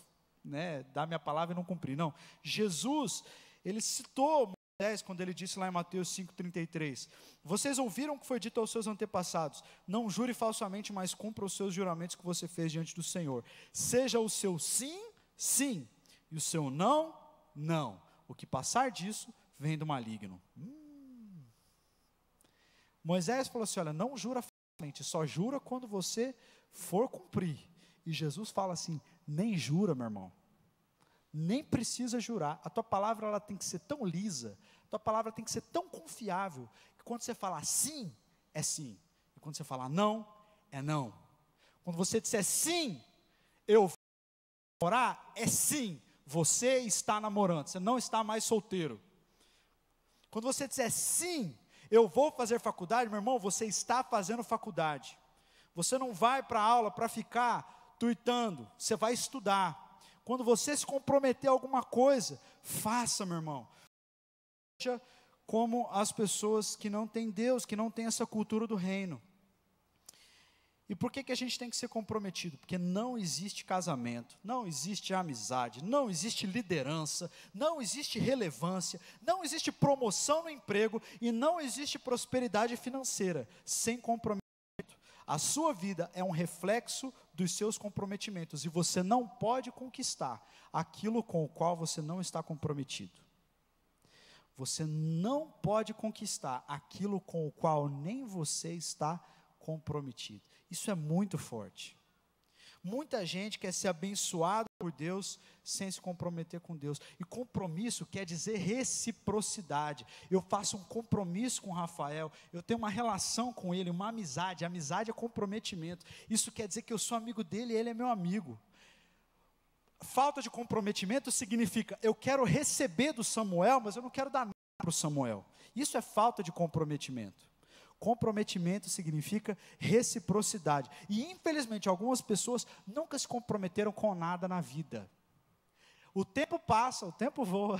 dar minha palavra e não cumprir. Não. Jesus, ele citou Moisés quando ele disse lá em Mateus 5,33: vocês ouviram o que foi dito aos seus antepassados: não jure falsamente, mas cumpra os seus juramentos que você fez diante do Senhor. Seja o seu sim, sim, e o seu não, não. O que passar disso vem do maligno. Moisés falou assim: olha, não jura falsamente, só jura quando você for cumprir. E Jesus fala assim: nem jura, meu irmão, nem precisa jurar. A tua palavra, ela tem que ser tão lisa, a tua palavra tem que ser tão confiável, que quando você falar sim, é sim, e quando você falar não, é não. Quando você disser sim, eu vou namorar, é sim, você está namorando, você não está mais solteiro. Quando você disser sim, eu vou fazer faculdade, meu irmão, você está fazendo faculdade. Você não vai para a aula para ficar tuitando, você vai estudar. Quando você se comprometer a alguma coisa, faça, meu irmão. Seja como as pessoas que não têm Deus, que não têm essa cultura do reino. E por que a gente tem que ser comprometido? Porque não existe casamento, não existe amizade, não existe liderança, não existe relevância, não existe promoção no emprego e não existe prosperidade financeira sem comprometimento. A sua vida é um reflexo dos seus comprometimentos e você não pode conquistar aquilo com o qual você não está comprometido. Você não pode conquistar aquilo com o qual nem você está comprometido. Isso é muito forte. Muita gente quer ser abençoado por Deus sem se comprometer com Deus. E compromisso quer dizer reciprocidade. Eu faço um compromisso com o Rafael, eu tenho uma relação com ele, uma amizade. Amizade é comprometimento. Isso quer dizer que eu sou amigo dele e ele é meu amigo. Falta de comprometimento significa: eu quero receber do Samuel, mas eu não quero dar nada para o Samuel. Isso é falta de comprometimento. Comprometimento significa reciprocidade. E infelizmente algumas pessoas nunca se comprometeram com nada na vida. O tempo passa, o tempo voa.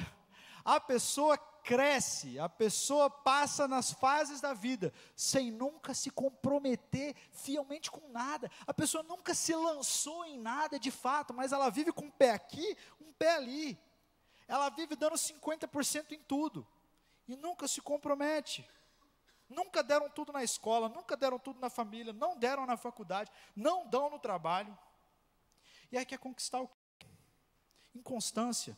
A pessoa cresce, a pessoa passa nas fases da vida sem nunca se comprometer fielmente com nada. A pessoa nunca se lançou em nada de fato, mas ela vive com um pé aqui, um pé ali. Ela vive dando 50% em tudo e nunca se compromete. Nunca deram tudo na escola, nunca deram tudo na família, não deram na faculdade, não dão no trabalho. E aí quer conquistar o quê? Inconstância.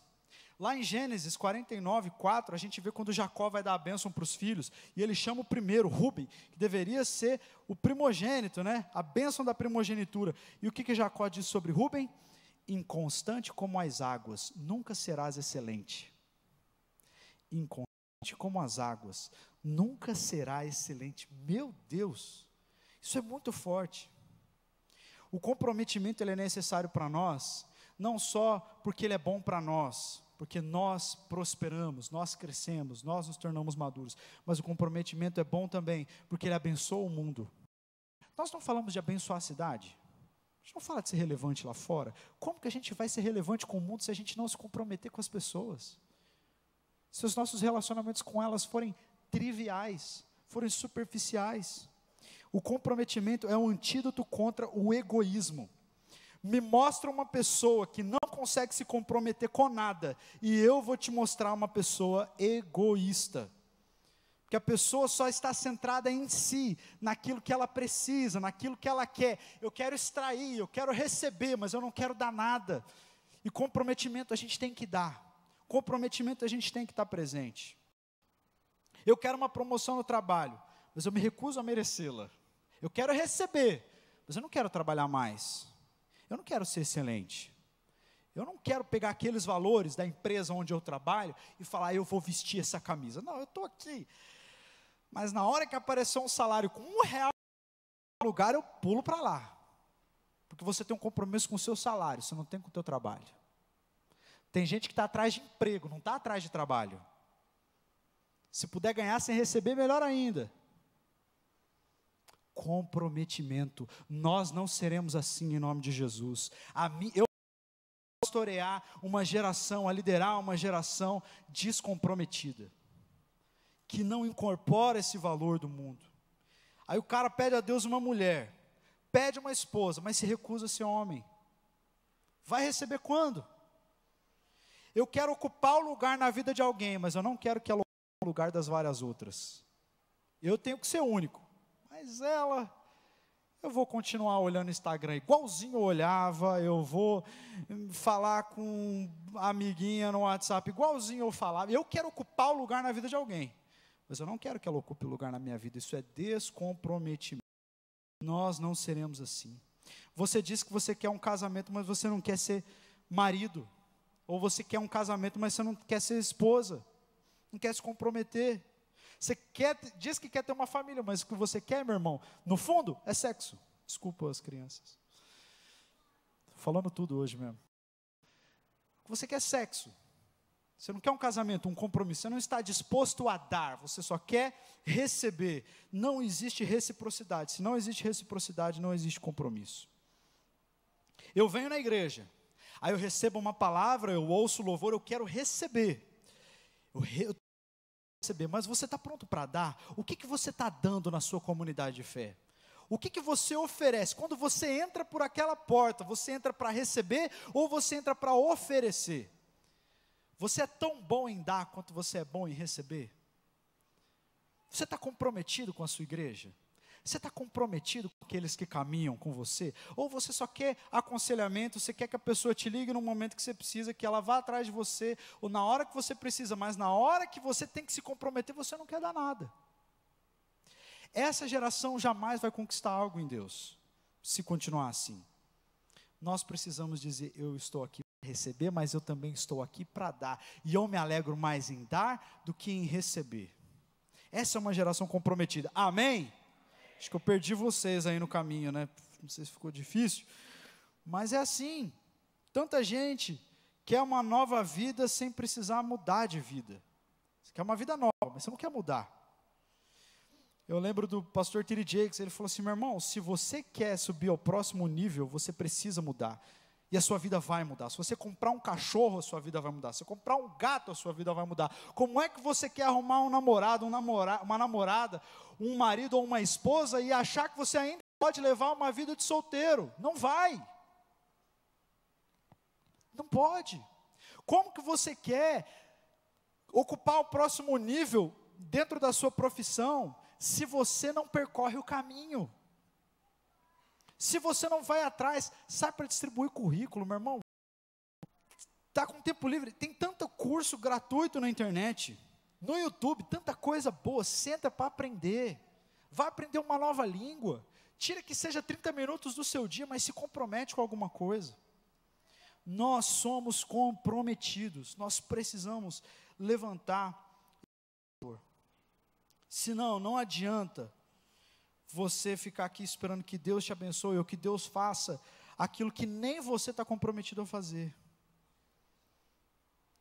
Lá em Gênesis 49:4, a gente vê quando Jacó vai dar a bênção para os filhos, e ele chama o primeiro, Rúben, que deveria ser o primogênito, a bênção da primogenitura. E o que Jacó diz sobre Rúben? Inconstante como as águas, nunca serás excelente. Inconstante como as águas, nunca será excelente. Meu Deus, isso é muito forte. O comprometimento ele é necessário para nós, não só porque ele é bom para nós, porque nós prosperamos, nós crescemos, nós nos tornamos maduros, mas o comprometimento é bom também, porque ele abençoa o mundo. Nós não falamos de abençoar a cidade, a gente não fala de ser relevante lá fora. Como que a gente vai ser relevante com o mundo se a gente não se comprometer com as pessoas? Se os nossos relacionamentos com elas forem triviais, forem superficiais. O comprometimento é um antídoto contra o egoísmo. Me mostra uma pessoa que não consegue se comprometer com nada, e eu vou te mostrar uma pessoa egoísta. Porque a pessoa só está centrada em si, naquilo que ela precisa, naquilo que ela quer. Eu quero extrair, eu quero receber, mas eu não quero dar nada. E comprometimento a gente tem que dar. Comprometimento a gente tem que estar presente. Eu quero uma promoção no trabalho, mas eu me recuso a merecê-la. Eu quero receber, mas eu não quero trabalhar mais. Eu não quero ser excelente. Eu não quero pegar aqueles valores da empresa onde eu trabalho e falar: eu vou vestir essa camisa. Não, eu estou aqui. Mas na hora que aparecer um salário com R$1 no lugar, eu pulo para lá. Porque você tem um compromisso com o seu salário, você não tem com o teu trabalho. Tem gente que está atrás de emprego, não está atrás de trabalho. Se puder ganhar sem receber, melhor ainda. Comprometimento. Nós não seremos assim em nome de Jesus. Eu vou pastorear uma geração, a liderar uma geração descomprometida, que não incorpora esse valor do mundo. Aí o cara pede a Deus uma mulher, pede uma esposa, mas se recusa a ser homem. Vai receber quando? Eu quero ocupar o lugar na vida de alguém, mas eu não quero que ela ocupe o lugar das várias outras. Eu tenho que ser único. Mas eu vou continuar olhando o Instagram igualzinho eu olhava, eu vou falar com a amiguinha no WhatsApp igualzinho eu falava. Eu quero ocupar o lugar na vida de alguém, mas eu não quero que ela ocupe o lugar na minha vida. Isso é descomprometimento. Nós não seremos assim. Você diz que você quer um casamento, mas você não quer ser marido. Ou você quer um casamento, mas você não quer ser esposa. Não quer se comprometer. Você diz que quer ter uma família, mas o que você quer, meu irmão, no fundo, é sexo. Desculpa as crianças. Estou falando tudo hoje mesmo. O que você quer é sexo. Você não quer um casamento, um compromisso. Você não está disposto a dar, você só quer receber. Não existe reciprocidade. Se não existe reciprocidade, não existe compromisso. Eu venho na igreja, aí eu recebo uma palavra, eu ouço louvor, eu quero receber. Eu receber, mas você está pronto para dar? O que você está dando na sua comunidade de fé? O que você oferece? Quando você entra por aquela porta, você entra para receber ou você entra para oferecer? Você é tão bom em dar quanto você é bom em receber? Você está comprometido com a sua igreja? Você está comprometido com aqueles que caminham com você? Ou você só quer aconselhamento, você quer que a pessoa te ligue no momento que você precisa, que ela vá atrás de você, ou na hora que você precisa, mas na hora que você tem que se comprometer, você não quer dar nada. Essa geração jamais vai conquistar algo em Deus, se continuar assim. Nós precisamos dizer, eu estou aqui para receber, mas eu também estou aqui para dar. E eu me alegro mais em dar do que em receber. Essa é uma geração comprometida. Amém? Acho que eu perdi vocês aí no caminho, né? Não sei se ficou difícil. Mas é assim. Tanta gente quer uma nova vida sem precisar mudar de vida. Você quer uma vida nova, mas você não quer mudar. Eu lembro do pastor T.D. Jakes, ele falou assim, meu irmão, se você quer subir ao próximo nível, você precisa mudar. E a sua vida vai mudar. Se você comprar um cachorro, a sua vida vai mudar. Se você comprar um gato, a sua vida vai mudar. Como é que você quer arrumar um namorado, uma namorada, um marido ou uma esposa e achar que você ainda pode levar uma vida de solteiro? Não vai. Não pode. Como que você quer ocupar o próximo nível dentro da sua profissão se você não percorre o caminho? Se você não vai atrás, sai para distribuir currículo, meu irmão. Está com tempo livre, tem tanto curso gratuito na internet, no YouTube, tanta coisa boa, senta para aprender. Vai aprender uma nova língua. Tira que seja 30 minutos do seu dia, mas se compromete com alguma coisa. Nós somos comprometidos, nós precisamos levantar. Senão, não adianta você ficar aqui esperando que Deus te abençoe ou que Deus faça aquilo que nem você está comprometido a fazer.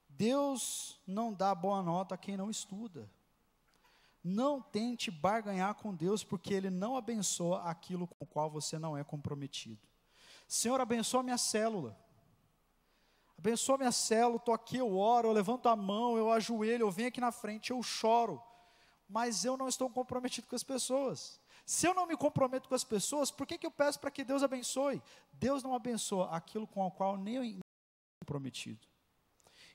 Deus não dá boa nota a quem não estuda. Não tente barganhar com Deus, porque Ele não abençoa aquilo com o qual você não é comprometido. Senhor, abençoa minha célula. Abençoa minha célula, estou aqui, eu oro, eu levanto a mão, eu ajoelho, eu venho aqui na frente, eu choro. Mas eu não estou comprometido com as pessoas. Se eu não me comprometo com as pessoas, por que eu peço para que Deus abençoe? Deus não abençoa aquilo com o qual nem eu estou comprometido.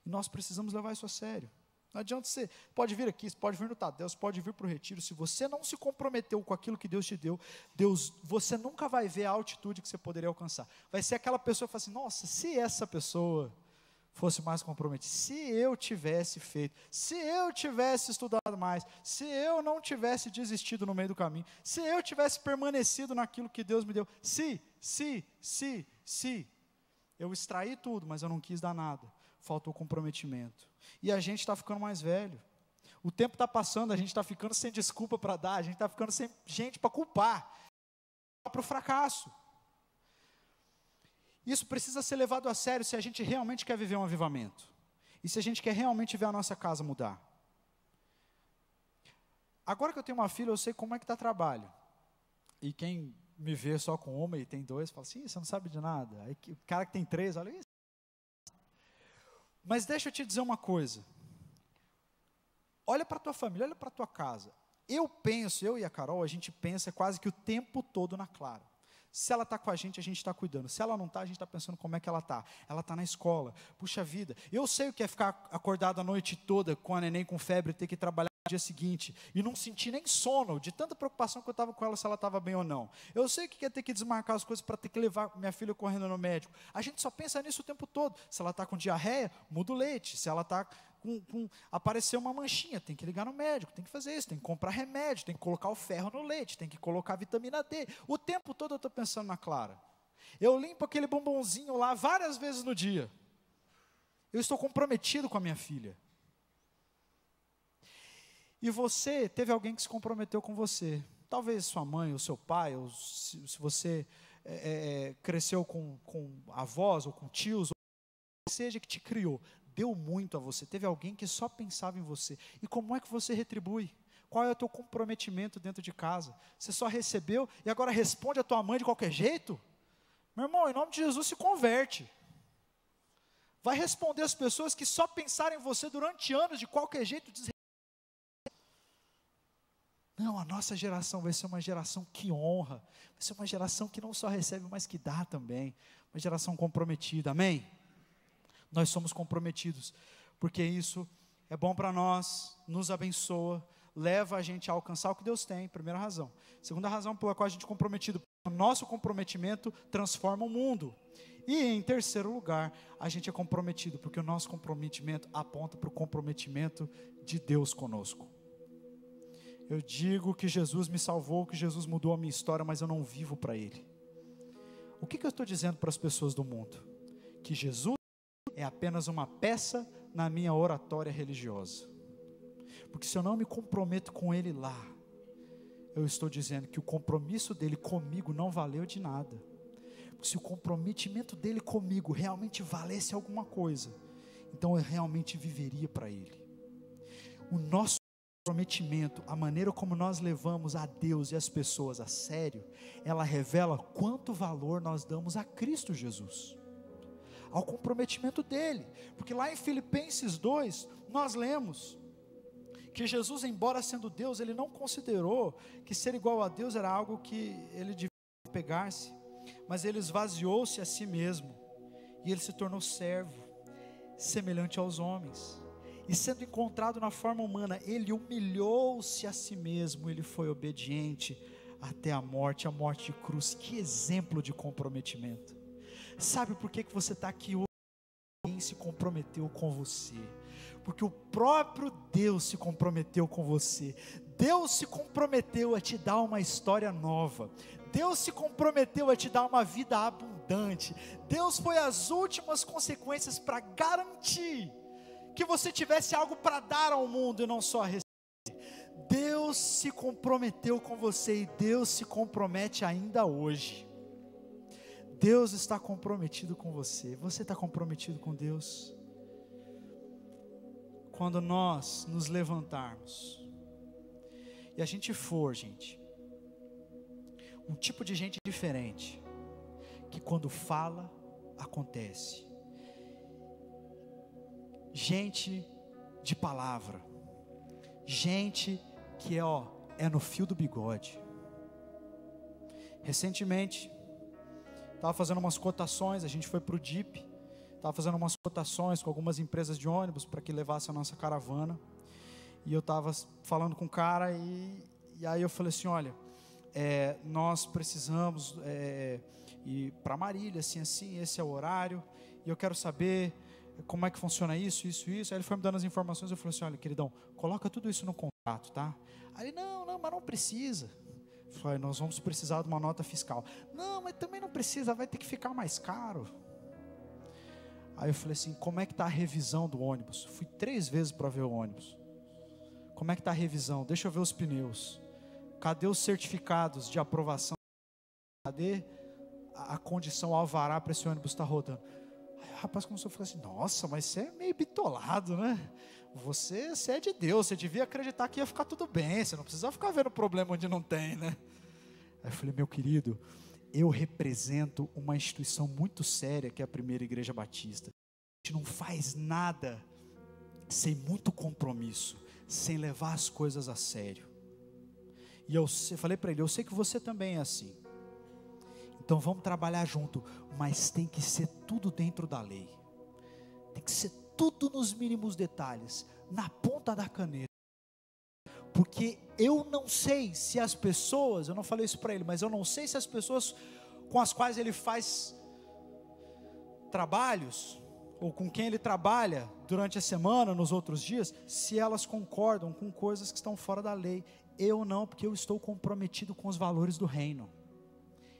E nós precisamos levar isso a sério. Não adianta você, pode vir aqui, você pode vir no Tadel, você pode vir para o retiro. Se você não se comprometeu com aquilo que Deus te deu, você nunca vai ver a altitude que você poderia alcançar. Vai ser aquela pessoa que fala assim, nossa, se essa pessoa fosse mais comprometida, se eu tivesse feito, se eu tivesse estudado mais, se eu não tivesse desistido no meio do caminho, se eu tivesse permanecido naquilo que Deus me deu, se, eu extraí tudo, mas eu não quis dar nada, faltou comprometimento. E a gente está ficando mais velho, o tempo está passando, a gente está ficando sem desculpa para dar, a gente está ficando sem gente para culpar, para o fracasso. Isso precisa ser levado a sério se a gente realmente quer viver um avivamento. E se a gente quer realmente ver a nossa casa mudar. Agora que eu tenho uma filha, eu sei como é que está trabalho. E quem me vê só com uma e tem dois, fala assim, você não sabe de nada. Aí o cara que tem três, olha isso. Mas deixa eu te dizer uma coisa. Olha para a tua família, olha para a tua casa. Eu e a Carol, a gente pensa quase que o tempo todo na Clara. Se ela está com a gente está cuidando. Se ela não está, a gente está pensando como é que ela está. Ela está na escola. Puxa vida, eu sei o que é ficar acordado a noite toda com a neném com febre, ter que trabalhar no dia seguinte, e não sentir nem sono, de tanta preocupação que eu estava com ela, se ela estava bem ou não. Eu sei o que é ter que desmarcar as coisas para ter que levar minha filha correndo no médico. A gente só pensa nisso o tempo todo. Se ela está com diarreia, muda o leite. Se ela está apareceu uma manchinha, tem que ligar no médico, tem que fazer isso, tem que comprar remédio, tem que colocar o ferro no leite, tem que colocar vitamina D. O tempo todo eu estou pensando na Clara. Eu limpo aquele bombonzinho lá várias vezes no dia. Eu estou comprometido com a minha filha. E você, teve alguém que se comprometeu com você. Talvez sua mãe, ou seu pai, ou se você cresceu com avós, ou com tios, ou seja que te criou, deu muito a você. Teve alguém que só pensava em você. E como é que você retribui? Qual é o teu comprometimento dentro de casa? Você só recebeu e agora responde a tua mãe de qualquer jeito? Meu irmão, em nome de Jesus, se converte. Vai responder as pessoas que só pensaram em você durante anos de qualquer jeito. Não, a nossa geração vai ser uma geração que honra. Vai ser uma geração que não só recebe, mas que dá também. Uma geração comprometida, amém? Nós somos comprometidos, porque isso é bom para nós, nos abençoa, leva a gente a alcançar o que Deus tem, primeira razão. Segunda razão pela qual a gente é comprometido, o nosso comprometimento transforma o mundo. E em terceiro lugar, a gente é comprometido, porque o nosso comprometimento aponta para o comprometimento de Deus conosco. Eu digo que Jesus me salvou, que Jesus mudou a minha história, mas eu não vivo para Ele. O que eu estou dizendo para as pessoas do mundo? Que Jesus é apenas uma peça na minha oratória religiosa. Porque se eu não me comprometo com Ele lá, eu estou dizendo que o compromisso dele comigo não valeu de nada. Porque se o comprometimento dele comigo realmente valesse alguma coisa, então eu realmente viveria para Ele. O nosso comprometimento, a maneira como nós levamos a Deus e as pessoas a sério, ela revela quanto valor nós damos a Cristo Jesus, ao comprometimento dele. Porque lá em Filipenses 2, nós lemos que Jesus, embora sendo Deus, ele não considerou que ser igual a Deus era algo que ele devia pegar-se, mas ele esvaziou-se a si mesmo, e ele se tornou servo, semelhante aos homens, e sendo encontrado na forma humana, ele humilhou-se a si mesmo, ele foi obediente até a morte de cruz. Que exemplo de comprometimento. Sabe por que você está aqui hoje? Quem se comprometeu com você? Porque o próprio Deus se comprometeu com você. Deus se comprometeu a te dar uma história nova. Deus se comprometeu a te dar uma vida abundante. Deus foi as últimas consequências para garantir que você tivesse algo para dar ao mundo e não só a receber. Deus se comprometeu com você e Deus se compromete ainda hoje. Deus está comprometido com você. Você está comprometido com Deus? Quando nós nos levantarmos e a gente for, gente, um tipo de gente diferente, que quando fala, acontece. Gente de palavra, gente que é no fio do bigode. Recentemente, estava fazendo umas cotações, a gente foi para o DIP, estava fazendo umas cotações com algumas empresas de ônibus para que levasse a nossa caravana, e eu estava falando com o cara, e aí eu falei assim, olha, nós precisamos ir para Marília, assim, esse é o horário, e eu quero saber como é que funciona isso. Aí ele foi me dando as informações, eu falei assim, olha queridão, coloca tudo isso no contrato, tá? Aí ele, não, mas não precisa. Eu falei, nós vamos precisar de uma nota fiscal. Não, mas também não precisa, vai ter que ficar mais caro. Aí eu falei assim, como é que está a revisão do ônibus? Fui 3 vezes para ver o ônibus. Como é que está a revisão? Deixa eu ver os pneus. Cadê os certificados de aprovação? Cadê a condição, o alvará para esse ônibus estar rodando. Aí o rapaz começou a falar assim, nossa, mas você é meio bitolado, né? Você é de Deus, você devia acreditar que ia ficar tudo bem, você não precisa ficar vendo problema onde não tem, né? Aí eu falei, meu querido, eu represento uma instituição muito séria, que é a Primeira Igreja Batista. A gente não faz nada sem muito compromisso, sem levar as coisas a sério. E eu falei para ele, eu sei que você também é assim. Então vamos trabalhar junto, mas tem que ser tudo dentro da lei. Tem que ser tudo nos mínimos detalhes, na ponta da caneta. Porque eu não sei se as pessoas, eu não falei isso para ele, mas eu não sei se as pessoas com as quais ele faz trabalhos, ou com quem ele trabalha durante a semana, nos outros dias, se elas concordam com coisas que estão fora da lei. Eu não, porque eu estou comprometido com os valores do reino.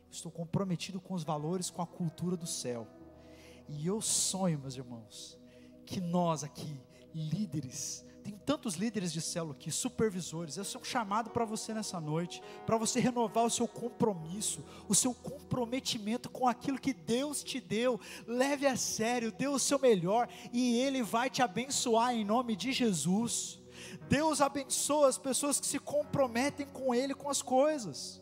Estou comprometido com os valores, com a cultura do céu. E eu sonho, meus irmãos, que nós aqui, líderes, tem tantos líderes de célula aqui, supervisores, esse é um chamado para você nessa noite, para você renovar o seu compromisso, o seu comprometimento com aquilo que Deus te deu. Leve a sério, dê o seu melhor, e Ele vai te abençoar em nome de Jesus. Deus abençoa as pessoas que se comprometem com Ele, com as coisas.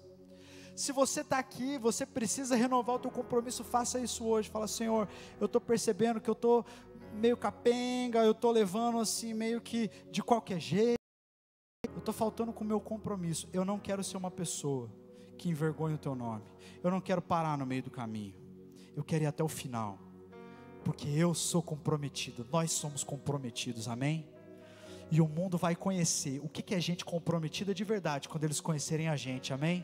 Se você está aqui, você precisa renovar o teu compromisso, faça isso hoje. Fala, Senhor, eu estou percebendo que eu estou meio capenga, eu estou levando assim meio que de qualquer jeito, eu estou faltando com o meu compromisso. Eu não quero ser uma pessoa que envergonhe o teu nome, eu não quero parar no meio do caminho, eu quero ir até o final, porque eu sou comprometido, nós somos comprometidos, amém? E o mundo vai conhecer o que é gente comprometida de verdade, quando eles conhecerem a gente, amém?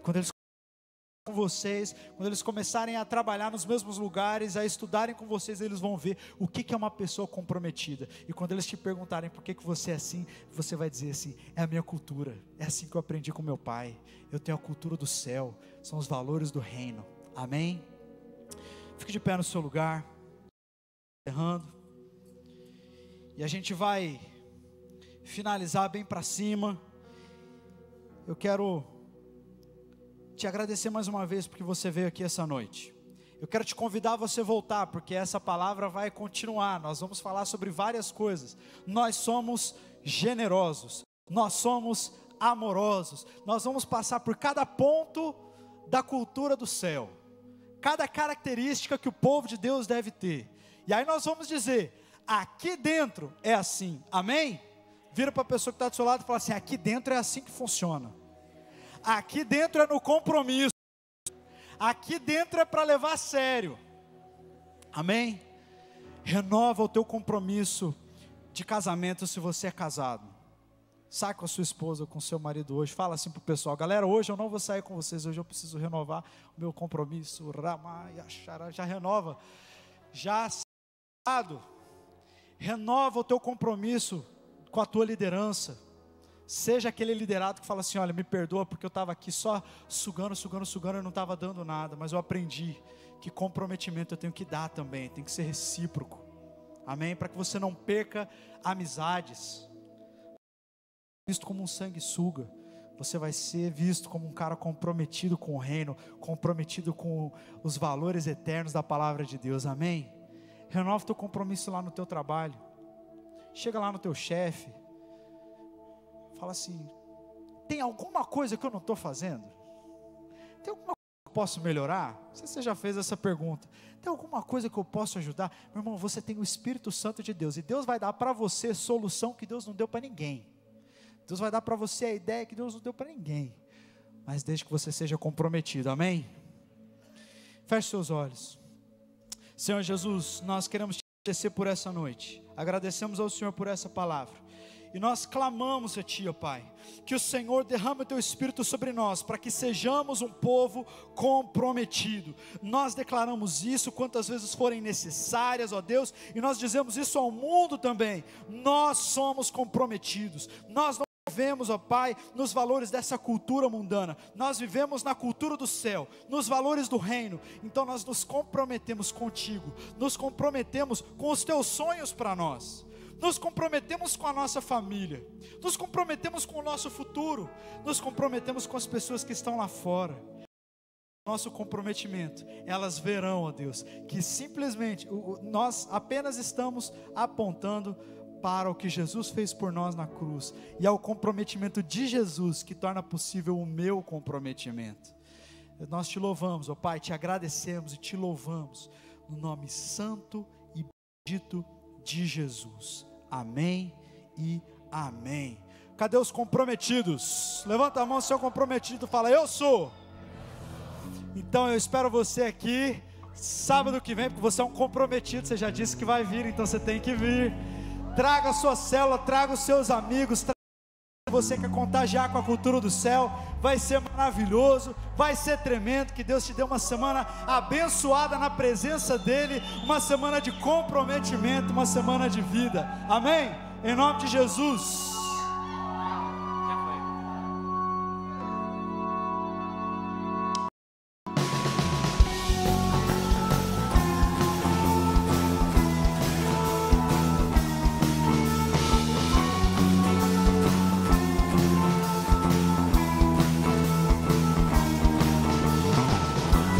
Quando eles com vocês, quando eles começarem a trabalhar nos mesmos lugares, a estudarem com vocês, eles vão ver o que é uma pessoa comprometida. E quando eles te perguntarem por que você é assim, você vai dizer assim, é a minha cultura, é assim que eu aprendi com meu pai, eu tenho a cultura do céu, são os valores do reino, amém? Fique de pé no seu lugar, encerrando, e a gente vai finalizar bem para cima. Eu quero te agradecer mais uma vez porque você veio aqui essa noite. Eu quero te convidar a você voltar, porque essa palavra vai continuar. Nós vamos falar sobre várias coisas. Nós somos generosos, nós somos amorosos, nós vamos passar por cada ponto da cultura do céu, cada característica que o povo de Deus deve ter. E aí nós vamos dizer, aqui dentro é assim, amém? Vira para a pessoa que está do seu lado e fala assim, aqui dentro é assim que funciona. Aqui dentro é no compromisso, aqui dentro é para levar a sério, amém? Renova o teu compromisso de casamento se você é casado. Sai com a sua esposa ou com o seu marido hoje, fala assim para o pessoal, galera, hoje eu não vou sair com vocês, hoje eu preciso renovar o meu compromisso, já renova, já casado, renova o teu compromisso com a tua liderança. Seja aquele liderado que fala assim, olha, me perdoa porque eu estava aqui só sugando, eu não estava dando nada, mas eu aprendi que comprometimento eu tenho que dar também, tem que ser recíproco, amém? Para que você não perca amizades, visto como um sanguessuga, você vai ser visto como um cara comprometido com o reino, comprometido com os valores eternos da palavra de Deus, amém? Renova o teu compromisso lá no teu trabalho, chega lá no teu chefe, fala assim, tem alguma coisa que eu não estou fazendo? Tem alguma coisa que eu posso melhorar? Não sei se você já fez essa pergunta. Tem alguma coisa que eu posso ajudar? Meu irmão, você tem o Espírito Santo de Deus, e Deus vai dar para você solução que Deus não deu para ninguém. Deus vai dar para você a ideia que Deus não deu para ninguém, mas desde que você seja comprometido, amém? Feche seus olhos. Senhor Jesus, nós queremos te agradecer por essa noite, agradecemos ao Senhor por essa palavra, e nós clamamos a Ti, ó Pai, que o Senhor derrame o Teu Espírito sobre nós, para que sejamos um povo comprometido. Nós declaramos isso quantas vezes forem necessárias, ó Deus, e nós dizemos isso ao mundo também. Nós somos comprometidos, nós não vivemos, ó Pai, nos valores dessa cultura mundana, nós vivemos na cultura do céu, nos valores do reino. Então nós nos comprometemos contigo, nos comprometemos com os Teus sonhos para nós, nos comprometemos com a nossa família, nos comprometemos com o nosso futuro, nos comprometemos com as pessoas que estão lá fora. nosso comprometimento, elas verão, ó Deus, que simplesmente nós apenas estamos apontando para o que Jesus fez por nós na cruz, e é o comprometimento de Jesus que torna possível o meu comprometimento. Nós te louvamos, ó Pai, te agradecemos e te louvamos, no nome santo e bendito de Jesus. Amém e amém. Cadê os comprometidos? Levanta a mão, seu comprometido, fala: eu sou. Então eu espero você aqui sábado que vem, porque você é um comprometido, você já disse que vai vir, então você tem que vir. Traga a sua célula, traga os seus amigos, você quer contagiar com a cultura do céu, vai ser maravilhoso, vai ser tremendo. Que Deus te dê uma semana abençoada na presença dEle, uma semana de comprometimento, uma semana de vida, amém? Em nome de Jesus.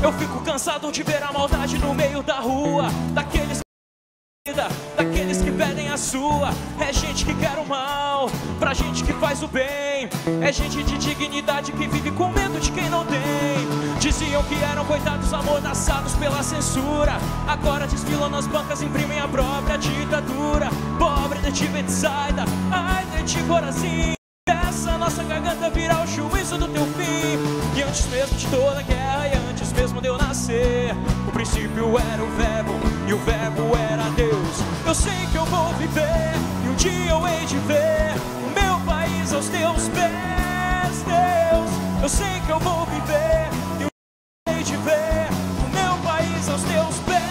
Eu fico cansado de ver a maldade no meio da rua, daqueles que pedem a sua. É gente que quer o mal pra gente que faz o bem. É gente de dignidade que vive com medo de quem não tem. Diziam que eram coitados amordaçados pela censura, agora desfilam nas bancas, imprimem a própria ditadura. Pobre de ti, Betsaida, ai de ti, Corazim, essa nossa garganta virá o juízo do teu fim. E antes mesmo de toda a guerra, e antes mesmo de eu nascer, o princípio era o verbo, e o verbo era Deus. Eu sei que eu vou viver, e um dia eu hei de ver o meu país aos teus pés, Deus. Eu sei que eu vou viver, e um dia eu hei de ver o meu país aos teus pés.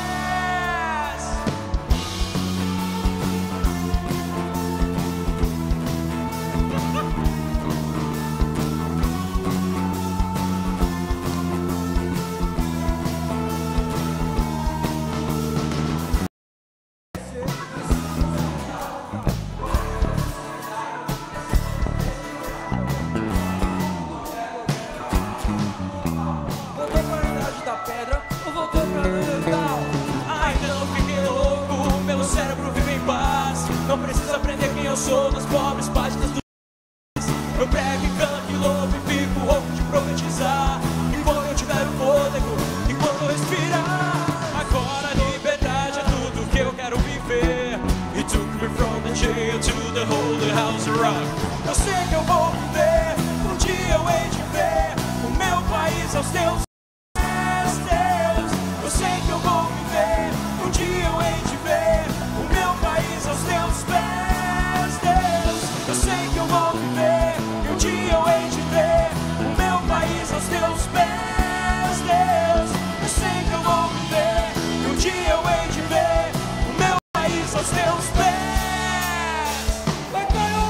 Não precisa aprender quem eu sou nas pobres páginas do... Eu prego e canto e louvo e fico rouco de profetizar. E quando eu tiver o fôlego, e quando eu respirar, agora a liberdade é tudo que eu quero viver. He took me from the jail to the holy house of rock. Eu sei que eu vou viver, um dia eu hei de ver o meu país aos teus pés, Deus. Eu sei que eu vou viver, um dia eu hei de ver o meu país aos teus pés, Deus. Eu sei que eu vou viver, e um dia eu hei de ver o meu país aos teus pés, Deus. Eu sei que eu vou viver, e um dia eu hei de ver o meu país aos teus pés. Vai, Caio!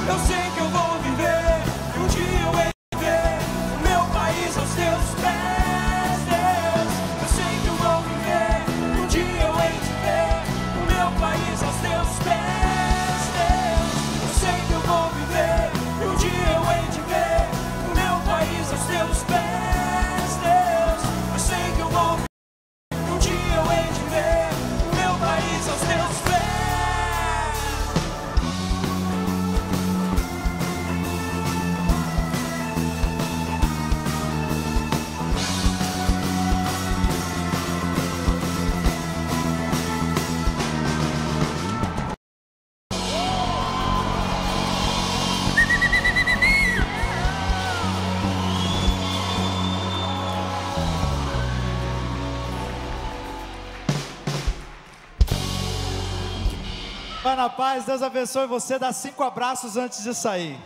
Eu sei que eu vou viver, e um dia eu hei de ver o meu país aos teus pés, Deus. Eu sei que eu vou viver, e um dia eu hei de ver o meu país aos teus pés, Deus. Eu sei que eu vou viver, e um dia eu hei de ver o meu país aos teus pés, Deus. Eu sei que eu vou viver, e um dia eu hei de ver o meu país aos teus pés.
Vai na paz, Deus abençoe você, dá 5 abraços antes de sair.